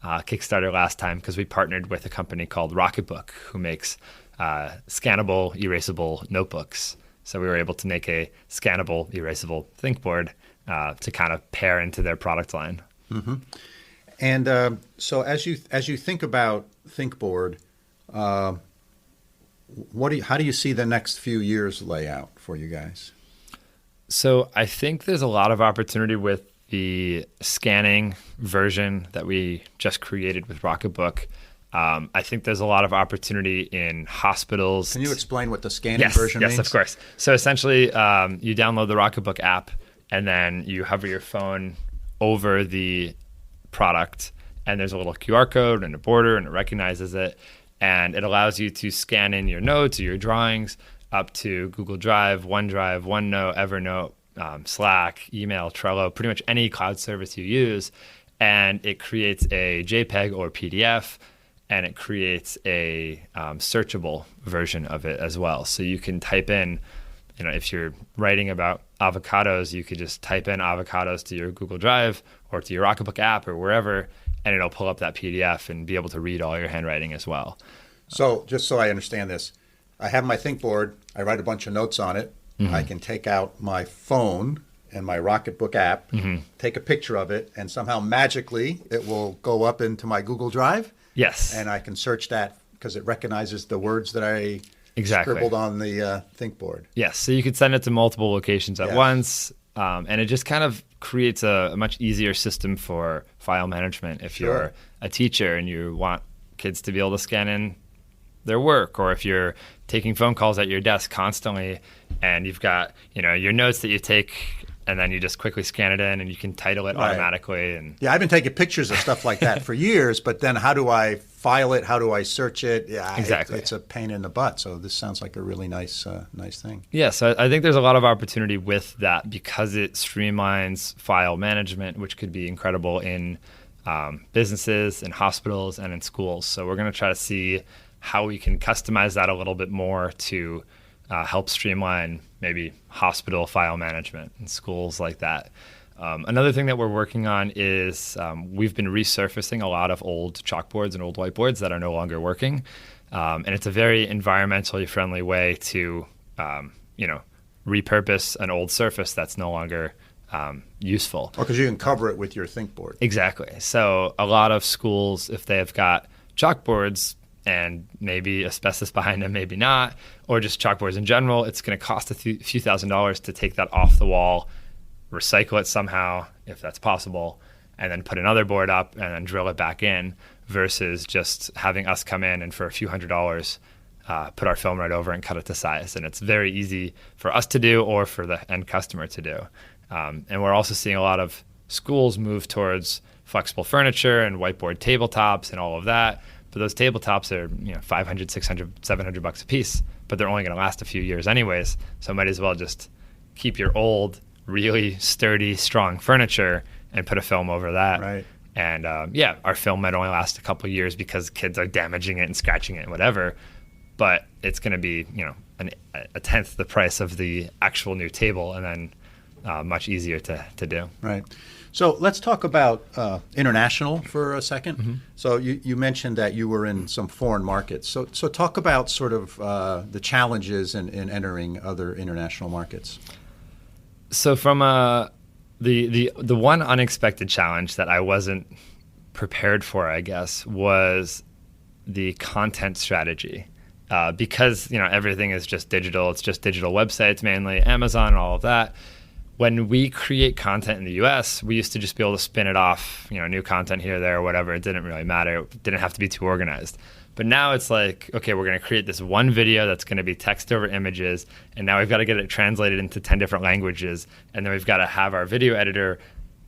Kickstarter last time because we partnered with a company called Rocketbook, who makes scannable, erasable notebooks. So we were able to make a scannable, erasable ThinkBoard to kind of pair into their product line. Mm-hmm. And so as you think about ThinkBoard, how do you see the next few years lay out for you guys? So I think there's a lot of opportunity with the scanning version that we just created with Rocketbook. I think there's a lot of opportunity in hospitals. Can you explain what the scanning version means? Yes, of course. So essentially, you download the Rocketbook app, and then you hover your phone over the product, and there's a little QR code and a border, and it recognizes it, and it allows you to scan in your notes or your drawings up to Google Drive, OneDrive, OneNote, Evernote, Slack, email, Trello, pretty much any cloud service you use, and it creates a JPEG or PDF, and it creates a searchable version of it as well. So you can type in, if you're writing about avocados, you could just type in avocados to your Google Drive or to your Rocketbook app or wherever, and it'll pull up that PDF and be able to read all your handwriting as well. So just so I understand this, I have my ThinkBoard, I write a bunch of notes on it. Mm-hmm. I can take out my phone and my Rocketbook app, take a picture of it, and somehow magically it will go up into my Google Drive. Yes. And I can search that because it recognizes the words that I scribbled on the ThinkBoard. Yes. So you could send it to multiple locations at once, and it just kind of creates a much easier system for file management if you're a teacher and you want kids to be able to scan in their work, or if you're taking phone calls at your desk constantly and you've got your notes that you take and then you just quickly scan it in and you can title it automatically. And I've been taking pictures of stuff like that for years, but then how do I file it? How do I search it? Yeah, exactly. It's a pain in the butt. So this sounds like a really nice thing. Yeah, so I think there's a lot of opportunity with that because it streamlines file management, which could be incredible in businesses, in hospitals, and in schools. So we're going to try to see how we can customize that a little bit more to help streamline maybe hospital file management and schools like that. Another thing that we're working on is we've been resurfacing a lot of old chalkboards and old whiteboards that are no longer working. And it's a very environmentally friendly way to, repurpose an old surface that's no longer useful. Because you can cover it with your ThinkBoard. Exactly. So a lot of schools, if they have got chalkboards and maybe asbestos behind them, maybe not, or just chalkboards in general, it's going to cost a few $1,000s to take that off the wall, recycle it somehow, if that's possible, and then put another board up and then drill it back in, versus just having us come in and for a few $100s, put our film right over and cut it to size. And it's very easy for us to do or for the end customer to do. And we're also seeing a lot of schools move towards flexible furniture and whiteboard tabletops and all of that. But those tabletops are, $500, $600, $700 a piece, but they're only going to last a few years anyways. So might as well just keep your old, really sturdy, strong furniture and put a film over that. Right. And our film might only last a couple of years because kids are damaging it and scratching it and whatever. But it's going to be, a tenth the price of the actual new table, and then much easier to do. Right. So let's talk about international for a second. Mm-hmm. So you mentioned that you were in some foreign markets. So talk about sort of the challenges in entering other international markets. So from the one unexpected challenge that I wasn't prepared for, I guess, was the content strategy. Because everything is just digital. It's just digital websites, mainly Amazon and all of that. When we create content in the US, we used to just be able to spin it off, new content here, there, whatever. It didn't really matter. It didn't have to be too organized. But now it's like, okay, we're going to create this one video that's going to be text over images, and now we've got to get it translated into 10 different languages, and then we've got to have our video editor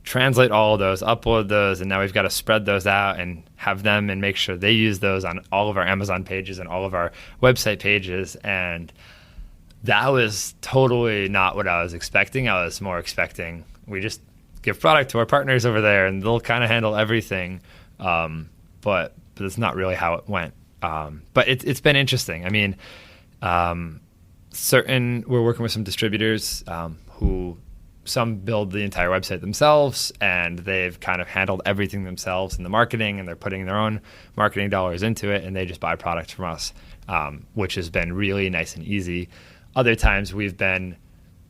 translate all of those, upload those, and now we've got to spread those out and have them and make sure they use those on all of our Amazon pages and all of our website pages. And that was totally not what I was expecting. I was more expecting we just give product to our partners over there and they'll kind of handle everything. But that's not really how it went. But it's been interesting. I mean, we're working with some distributors who some build the entire website themselves, and they've kind of handled everything themselves in the marketing, and they're putting their own marketing dollars into it, and they just buy products from us, which has been really nice and easy. Other times we've been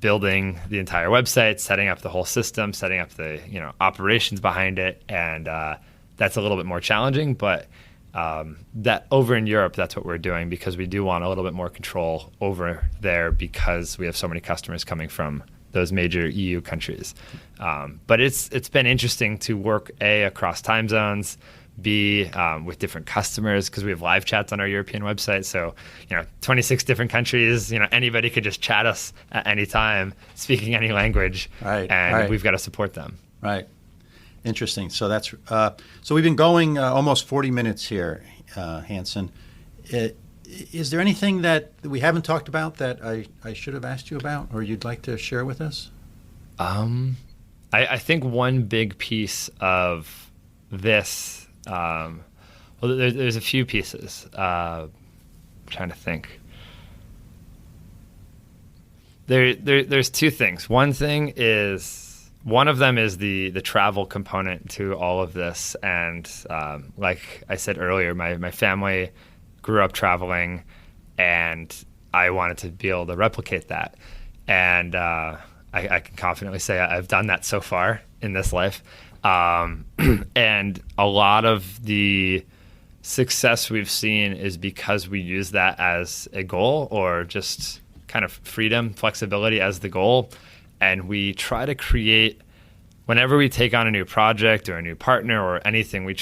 building the entire website, setting up the whole system, setting up the operations behind it, and that's a little bit more challenging. But that over in Europe, that's what we're doing because we do want a little bit more control over there because we have so many customers coming from those major EU countries. But it's been interesting to work across time zones, B with different customers because we have live chats on our European website. So 26 different countries. Anybody could just chat us at any time, speaking any language, and we've got to support them. Right. Interesting. So that's so we've been going almost 40 minutes here, Hanson. Is there anything that we haven't talked about that I should have asked you about or you'd like to share with us? I think one big piece of this, there's a few pieces. I'm trying to think. There's two things. One of them is the travel component to all of this. And like I said earlier, my family grew up traveling, and I wanted to be able to replicate that. And I can confidently say I've done that so far in this life. And a lot of the success we've seen is because we use that as a goal, or just kind of freedom, flexibility as the goal. And we try to create, whenever we take on a new project or a new partner or anything, we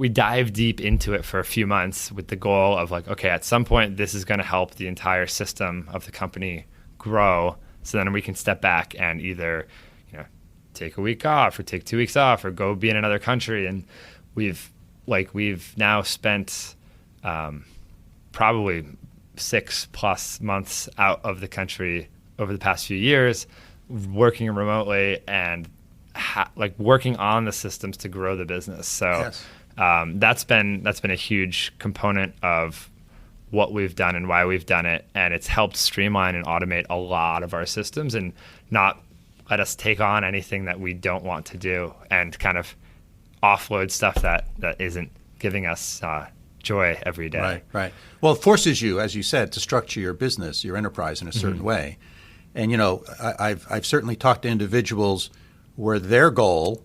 dive deep into it for a few months with the goal of like, okay, at some point this is going to help the entire system of the company grow. So then we can step back and either, take a week off or take 2 weeks off or go be in another country. And we've now spent probably 6+ months out of the country over the past few years, working remotely and working on the systems to grow the business. So. Yes. That's been a huge component of what we've done and why we've done it, and it's helped streamline and automate a lot of our systems and not let us take on anything that we don't want to do and kind of offload stuff that isn't giving us joy every day. Right. Well, it forces you, as you said, to structure your business, your enterprise in a certain way. And I've certainly talked to individuals where their goal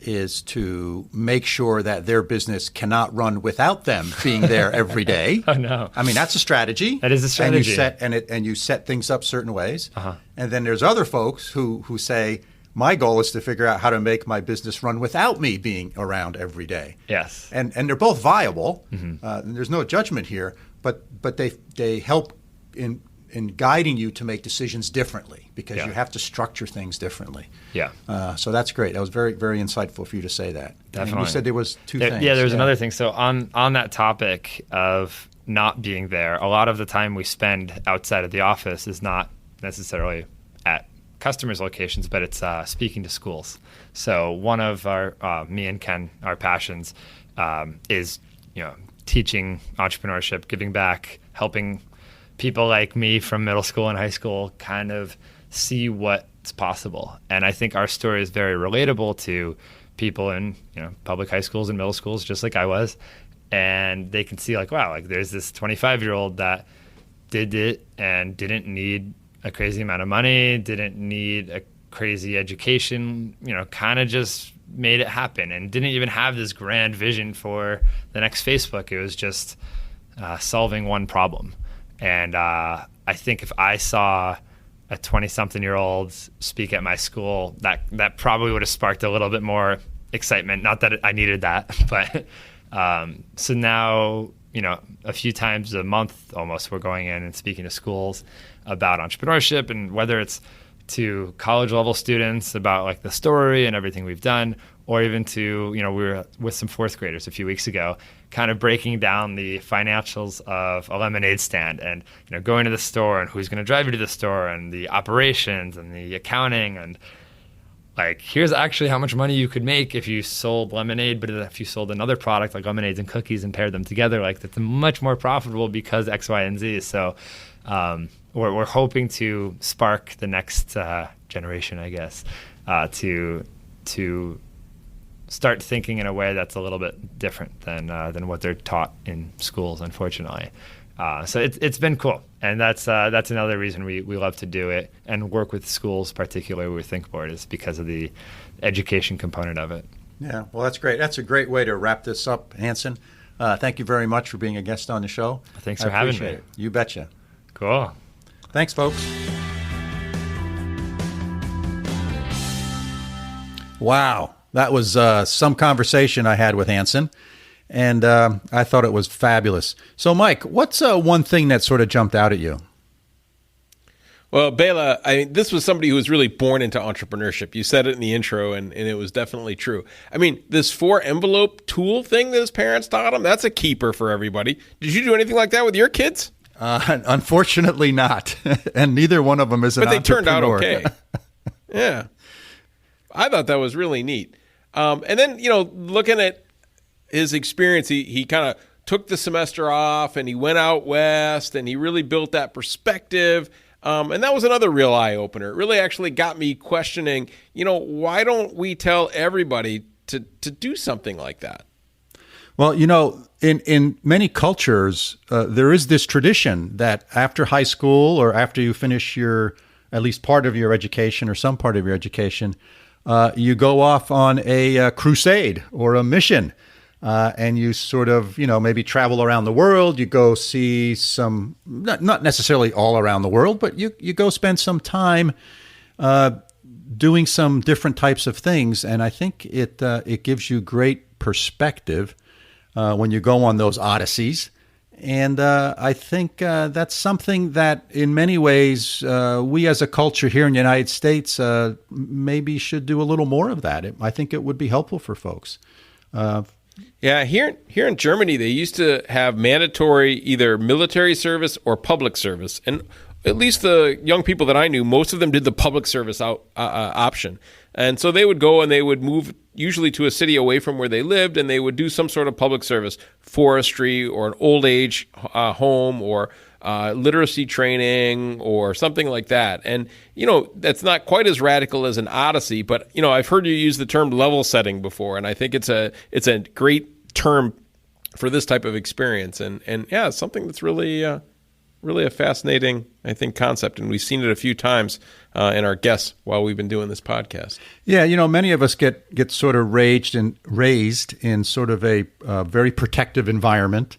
is to make sure that their business cannot run without them being there every day. Oh no! I mean, that's a strategy. That is a strategy. And you set things up certain ways. Uh-huh. And then there's other folks who say, my goal is to figure out how to make my business run without me being around every day. Yes. And they're both viable. Mm-hmm. There's no judgment here, but they help in in guiding you to make decisions differently because Yeah. you have to structure things differently. Yeah. So that's great. That was very, very insightful for you to say that. Definitely. And you said there was two things. Yeah, there's another thing. So on that topic of not being there, a lot of the time we spend outside of the office is not necessarily at customers' locations, but it's speaking to schools. So one of our, me and Ken, our passions is, teaching entrepreneurship, giving back, helping people like me from middle school and high school kind of see what's possible. And I think our story is very relatable to people in public high schools and middle schools, just like I was. And they can see like, wow, like there's this 25-year-old that did it and didn't need a crazy amount of money, didn't need a crazy education, kind of just made it happen and didn't even have this grand vision for the next Facebook. It was just solving one problem. And I think if I saw a 20-something-year-old speak at my school, that probably would have sparked a little bit more excitement. Not that I needed that, but so now, a few times a month almost, we're going in and speaking to schools about entrepreneurship, and whether it's to college level students about like the story and everything we've done, or even to, we were with some fourth graders a few weeks ago, kind of breaking down the financials of a lemonade stand and, going to the store and who's going to drive you to the store and the operations and the accounting and like, here's actually how much money you could make if you sold lemonade, but if you sold another product like lemonades and cookies and paired them together, like that's much more profitable because X, Y, and Z. So we're hoping to spark the next generation, I guess, to start thinking in a way that's a little bit different than what they're taught in schools, unfortunately. So it's been cool, and that's another reason we love to do it and work with schools, particularly with ThinkBoard, is because of the education component of it. Yeah, well, that's great. That's a great way to wrap this up, Hanson. Thank you very much for being a guest on the show. Thanks for having me. It. You betcha. Cool. Thanks, folks. Wow, that was some conversation I had with Hanson. And I thought it was fabulous. So, Mike, what's one thing that sort of jumped out at you? Well, Bela, this was somebody who was really born into entrepreneurship. You said it in the intro, and it was definitely true. This 4-envelope tool thing that his parents taught him, that's a keeper for everybody. Did you do anything like that with your kids? Unfortunately not. And neither one of them is an entrepreneur. But they turned out okay. Yeah. I thought that was really neat. And then, looking at his experience, he kind of took the semester off and he went out west and he really built that perspective. And that was another real eye-opener. It really actually got me questioning, why don't we tell everybody to do something like that? Well, in many cultures, there is this tradition that after high school or after you finish at least part of your education or some part of your education, you go off on a crusade or a mission. And you sort of, maybe travel around the world. You go see some, not necessarily all around the world, but you go spend some time doing some different types of things. And I think it gives you great perspective when you go on those odysseys. And I think that's something that in many ways we as a culture here in the United States maybe should do a little more of that. I think it would be helpful for folks. Yeah, here in Germany, they used to have mandatory either military service or public service. And at least the young people that I knew, most of them did the public service option. And so they would go and they would move usually to a city away from where they lived, and they would do some sort of public service, forestry or an old age home or literacy training or something like that. And, that's not quite as radical as an odyssey, but, I've heard you use the term level setting before, and I think it's a great term for this type of experience. And yeah, it's something that's really a fascinating, I think, concept. And we've seen it a few times in our guests while we've been doing this podcast. Yeah, many of us get sort of raised in sort of a very protective environment,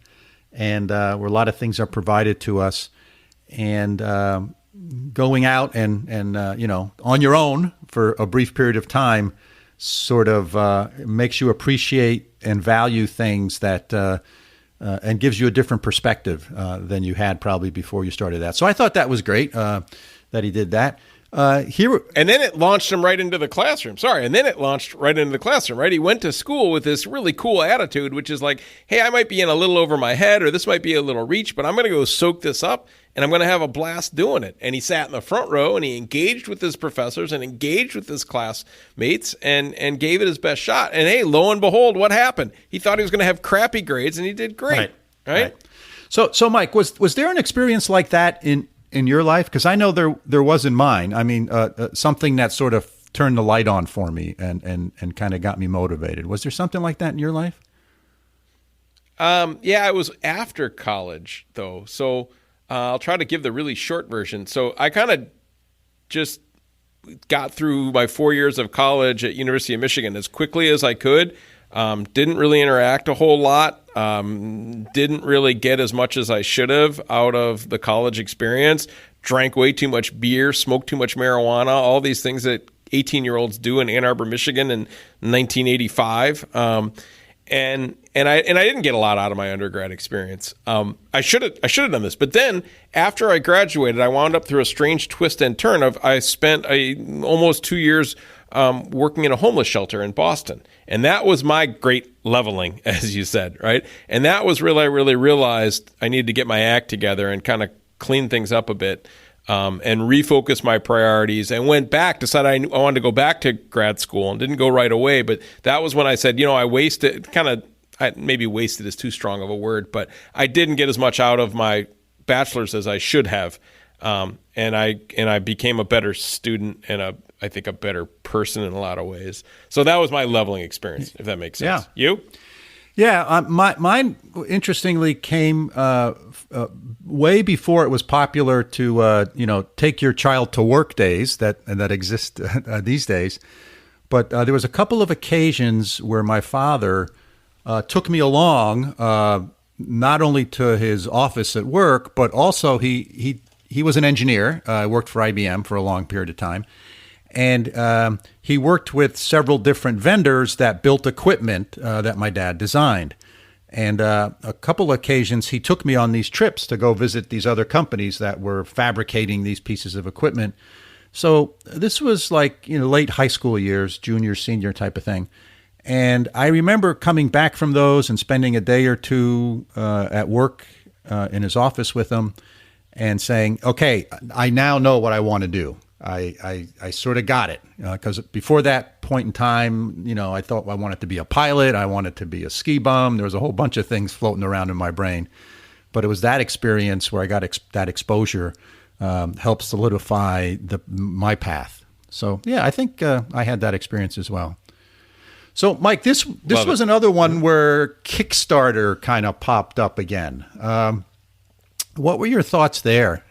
and where a lot of things are provided to us, and going out and on your own for a brief period of time sort of makes you appreciate and value things that and gives you a different perspective than you had probably before you started that. So I thought that was great that he did that. And then it launched him right into the classroom. Right? He went to school with this really cool attitude, which is like, hey, I might be in a little over my head, or this might be a little reach, but I'm going to go soak this up, and I'm going to have a blast doing it. And he sat in the front row, and he engaged with his professors and engaged with his classmates and gave it his best shot. And hey, lo and behold, what happened? He thought he was going to have crappy grades, and he did great. Right? So Mike, was there an experience like that in your life? Because I know there was in mine. I mean, something that sort of turned the light on for me and kind of got me motivated. Was there something like that in your life? Yeah, it was after college, though. So I'll try to give the really short version. So I kind of just got through my 4 years of college at University of Michigan as quickly as I could. Didn't really interact a whole lot. Didn't really get as much as I should have out of the college experience. Drank way too much beer, smoked too much marijuana, all these things that 18-year-olds do in Ann Arbor, Michigan in 1985. And I didn't get a lot out of my undergrad experience. I should have done this, but then after I graduated, I wound up through a strange twist and turn of I spent almost 2 years working in a homeless shelter in Boston, and that was my great leveling, as you said, right? And that was really I really realized I needed to get my act together and kind of clean things up a bit. And refocus my priorities, and went back, decided I wanted to go back to grad school, and didn't go right away. But that was when I said, I wasted, maybe wasted is too strong of a word, but I didn't get as much out of my bachelor's as I should have. And I became a better student and I think a better person in a lot of ways. So that was my leveling experience, if that makes sense. Yeah. You? Yeah, mine interestingly came way before it was popular to take your child to work days that exist these days. But there was a couple of occasions where my father took me along, not only to his office at work, but also he was an engineer. Worked for IBM for a long period of time. And he worked with several different vendors that built equipment that my dad designed. And a couple of occasions, he took me on these trips to go visit these other companies that were fabricating these pieces of equipment. So this was like late high school years, junior, senior type of thing. And I remember coming back from those and spending a day or two at work in his office with him and saying, okay, I now know what I want to do. I sort of got it because before that point in time, I thought I wanted to be a pilot. I wanted to be a ski bum. There was a whole bunch of things floating around in my brain. But it was that experience where I got that exposure helped solidify my path. So, yeah, I think I had that experience as well. So, Mike, this was another one where Kickstarter kind of popped up again. What were your thoughts there?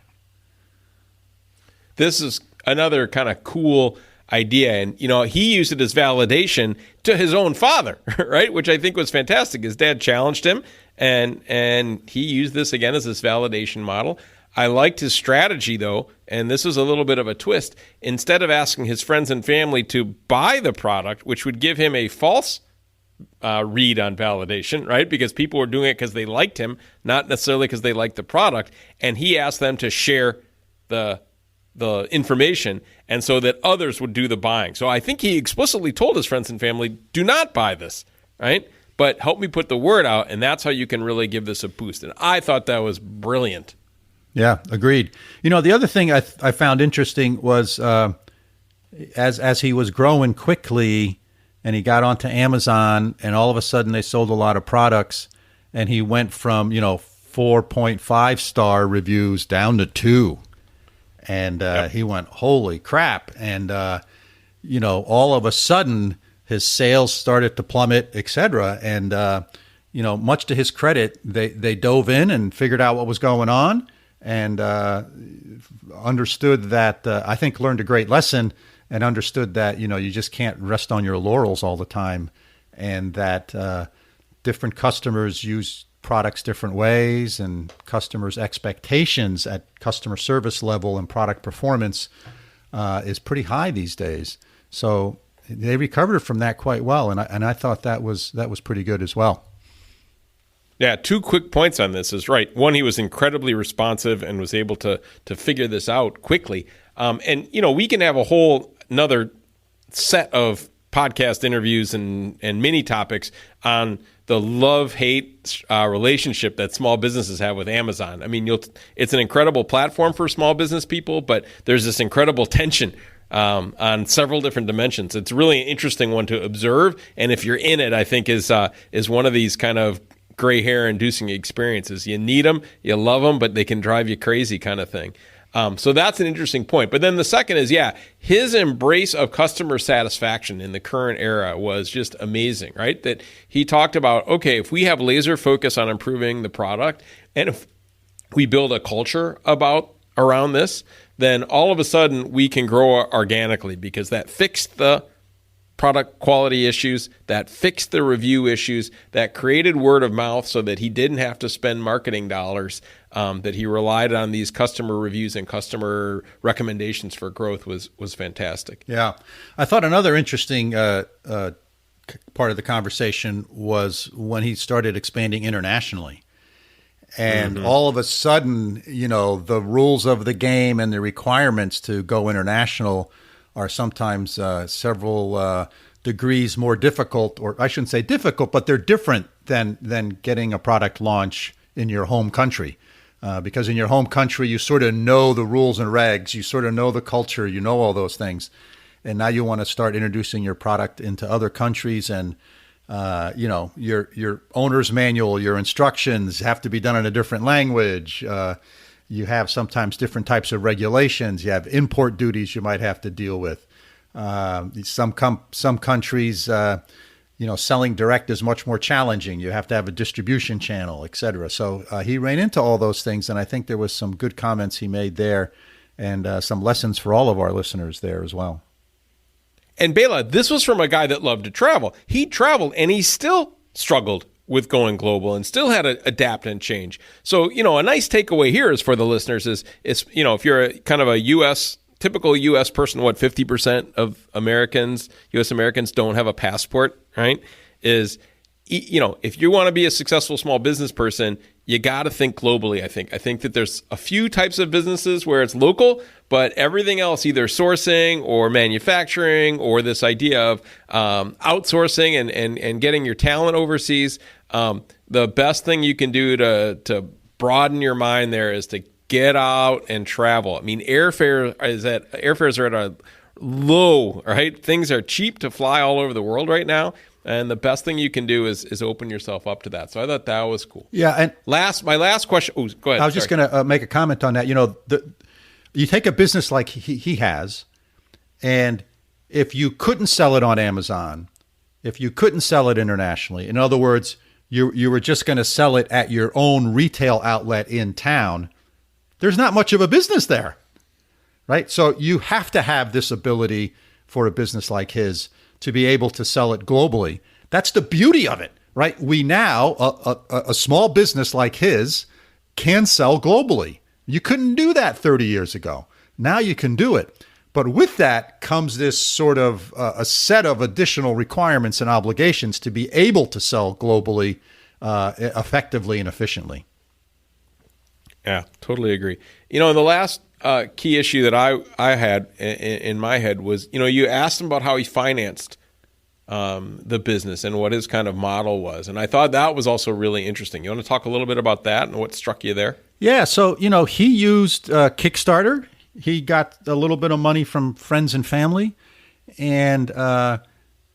This is another kind of cool idea. And, he used it as validation to his own father, right? Which I think was fantastic. His dad challenged him and he used this again as this validation model. I liked his strategy though. And this was a little bit of a twist. Instead of asking his friends and family to buy the product, which would give him a false read on validation, right? Because people were doing it because they liked him, not necessarily because they liked the product. And he asked them to share the information, and so that others would do the buying. So I think he explicitly told his friends and family, do not buy this, right? But help me put the word out, and that's how you can really give this a boost. And I thought that was brilliant. Yeah, agreed. The other thing I found interesting was as he was growing quickly and he got onto Amazon and all of a sudden they sold a lot of products and he went from, 4.5 star reviews down to 2. And he went, holy crap. And, all of a sudden his sales started to plummet, et cetera. And, much to his credit, they dove in and figured out what was going on and understood that, I think learned a great lesson and understood that, you just can't rest on your laurels all the time and that different customers use products different ways and customers' expectations at customer service level and product performance is pretty high these days. So they recovered from that quite well, and I thought that was pretty good as well. Yeah, two quick points on this is right. One, he was incredibly responsive and was able to figure this out quickly. And we can have a whole another set of podcast interviews and mini topics on the love-hate relationship that small businesses have with Amazon. I mean, it's an incredible platform for small business people, but there's this incredible tension on several different dimensions. It's really an interesting one to observe, and if you're in it, I think is one of these kind of gray hair inducing experiences. You need them, you love them, but they can drive you crazy kind of thing. So that's an interesting point. But then the second is, his embrace of customer satisfaction in the current era was just amazing, right? That he talked about, okay, if we have laser focus on improving the product, and if we build a culture around this, then all of a sudden we can grow organically, because that fixed the product quality issues, that fixed the review issues, that created word of mouth so that he didn't have to spend marketing dollars, that he relied on these customer reviews and customer recommendations for growth was fantastic. Yeah. I thought another interesting part of the conversation was when he started expanding internationally. And all of a sudden, the rules of the game and the requirements to go international are sometimes several degrees more difficult, or I shouldn't say difficult, but they're different than getting a product launch in your home country. Because in your home country, you sort of know the rules and regs, you sort of know the culture, you know all those things. And now you want to start introducing your product into other countries, and your owner's manual, your instructions have to be done in a different language. You have sometimes different types of regulations. You have import duties you might have to deal with. Some countries, selling direct is much more challenging. You have to have a distribution channel, et cetera. So he ran into all those things, and I think there was some good comments he made there, and some lessons for all of our listeners there as well. And Bela, this was from a guy that loved to travel. He traveled, and he still struggled with going global and still had to adapt and change. So, a nice takeaway here is for the listeners is if you're kind of a typical U.S. person, 50% of U.S. Americans don't have a passport, right? If you want to be a successful small business person, you got to think globally, I think. I think that there's a few types of businesses where it's local, but everything else, either sourcing or manufacturing or this idea of outsourcing and getting your talent overseas, the best thing you can do to broaden your mind there is to get out and travel. I mean, airfares are at a low, right? Things are cheap to fly all over the world right now. And the best thing you can do is open yourself up to that. So I thought that was cool. Yeah. And my last question. Oh, go ahead. I was just going to make a comment on that. You take a business like he has, and if you couldn't sell it on Amazon, if you couldn't sell it internationally, in other words, you were just going to sell it at your own retail outlet in town, there's not much of a business there, right? So you have to have this ability for a business like his to be able to sell it globally. That's the beauty of it, right? We now, a small business like his can sell globally. You couldn't do that 30 years ago. Now you can do it. But with that comes this sort of a set of additional requirements and obligations to be able to sell globally effectively and efficiently. Yeah, totally agree. The last key issue that I had in my head was, you asked him about how he financed the business and what his kind of model was. And I thought that was also really interesting. You want to talk a little bit about that and what struck you there? Yeah. So, he used Kickstarter. He got a little bit of money from friends and family. And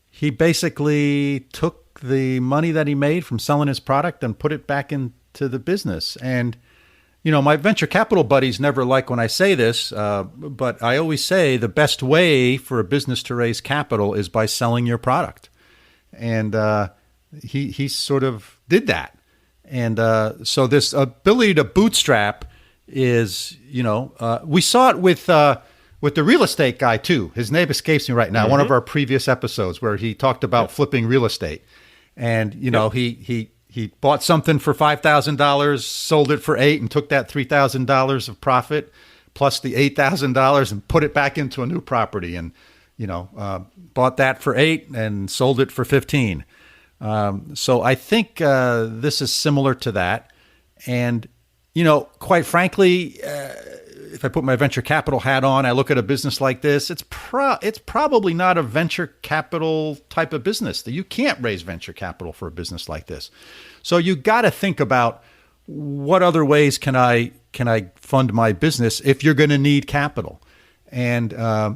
he basically took the money that he made from selling his product and put it back into the business. And my venture capital buddies never like when I say this, but I always say the best way for a business to raise capital is by selling your product. And he sort of did that. And so this ability to bootstrap is, we saw it with the real estate guy too. His name escapes me right now. Mm-hmm. One of our previous episodes where he talked about flipping real estate. And, he bought something for $5,000, sold it for $8,000, and took that $3,000 of profit plus the $8,000 and put it back into a new property. And, bought that for $8,000 and sold it for $15,000. So I think this is similar to that. And, quite frankly, if I put my venture capital hat on, I look at a business like this, it's probably not a venture capital type of business. That you can't raise venture capital for a business like this. So you got to think about what other ways can I fund my business if you're going to need capital. And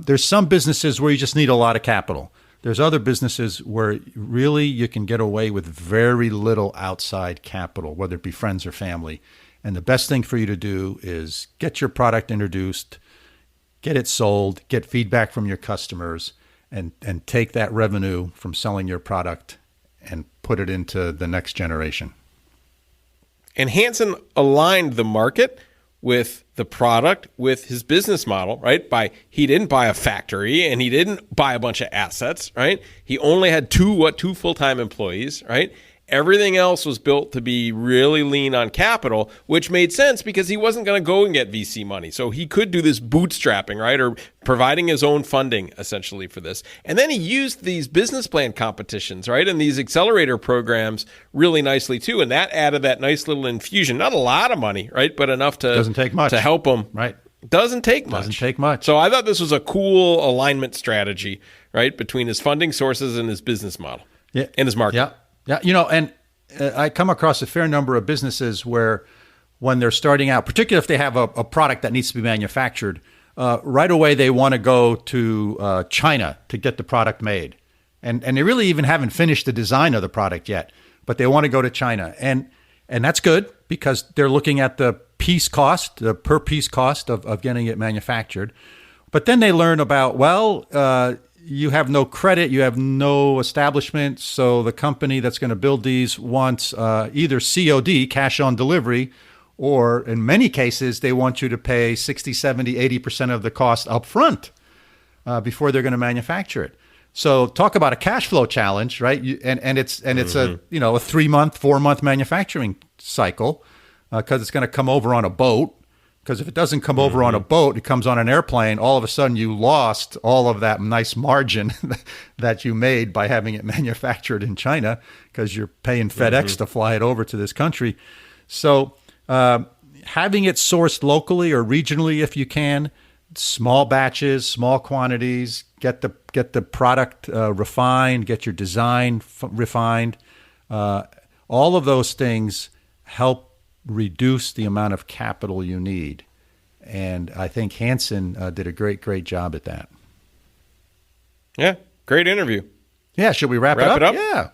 there's some businesses where you just need a lot of capital. There's other businesses where really you can get away with very little outside capital, whether it be friends or family. And the best thing for you to do is get your product introduced, get it sold, get feedback from your customers, and take that revenue from selling your product and put it into the next generation. And Hanson aligned the market with the product, with his business model, right? He didn't buy a factory and he didn't buy a bunch of assets, right? He only had two full-time employees, right? Everything else was built to be really lean on capital, which made sense because he wasn't going to go and get VC money. So he could do this bootstrapping, right? Or providing his own funding essentially for this. And then he used these business plan competitions, right? And these accelerator programs really nicely too. And that added that nice little infusion, not a lot of money, right? But enough to, doesn't take much to help him. Right. Doesn't take much. So I thought this was a cool alignment strategy, right? Between his funding sources and his business model and his market. Yeah. Yeah, and I come across a fair number of businesses where when they're starting out, particularly if they have a product that needs to be manufactured, right away they want to go to China to get the product made. And they really even haven't finished the design of the product yet, but they want to go to China. And that's good because they're looking at the piece cost, the per piece cost of getting it manufactured. But then they learn about, you have no credit, you have no establishment, so the company that's going to build these wants either COD, cash on delivery, or in many cases, they want you to pay 60, 70, 80% of the cost up front before they're going to manufacture it. So talk about a cash flow challenge, right? It's a 3-month, 4-month manufacturing cycle because it's going to come over on a boat. Because if it doesn't come over on a boat, it comes on an airplane, all of a sudden you lost all of that nice margin that you made by having it manufactured in China because you're paying FedEx to fly it over to this country. So having it sourced locally or regionally if you can, small batches, small quantities, get the product refined, get your design refined. All of those things help reduce the amount of capital you need. And I think Hanson did a great job at that. Yeah, great interview. Yeah, should we wrap it up? Yeah.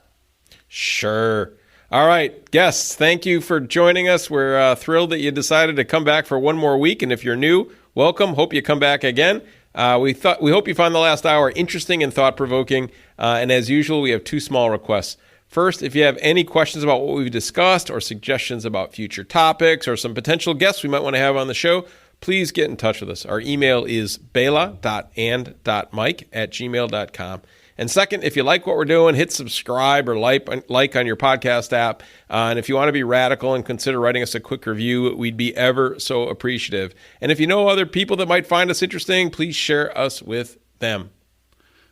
Sure. All right, guests, thank you for joining us. We're thrilled that you decided to come back for one more week. And if you're new, welcome. Hope you come back again. We hope you find the last hour interesting and thought-provoking. And as usual, we have 2 small requests. First, if you have any questions about what we've discussed or suggestions about future topics or some potential guests we might want to have on the show, please get in touch with us. Our email is bela.and.mike@gmail.com. And second, if you like what we're doing, hit subscribe or like on your podcast app. And if you want to be radical and consider writing us a quick review, we'd be ever so appreciative. And if you know other people that might find us interesting, please share us with them.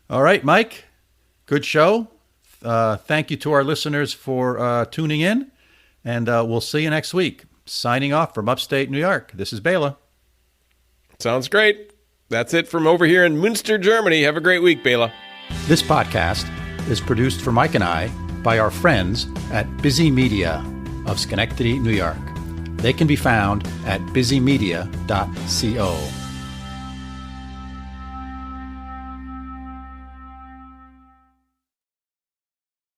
All right, Mike, good show. Thank you to our listeners for tuning in, and we'll see you next week. Signing off from upstate New York, this is Bela. Sounds great. That's it from over here in Münster, Germany. Have a great week, Bela. This podcast is produced for Mike and I by our friends at Busy Media of Schenectady, New York. They can be found at busymedia.co.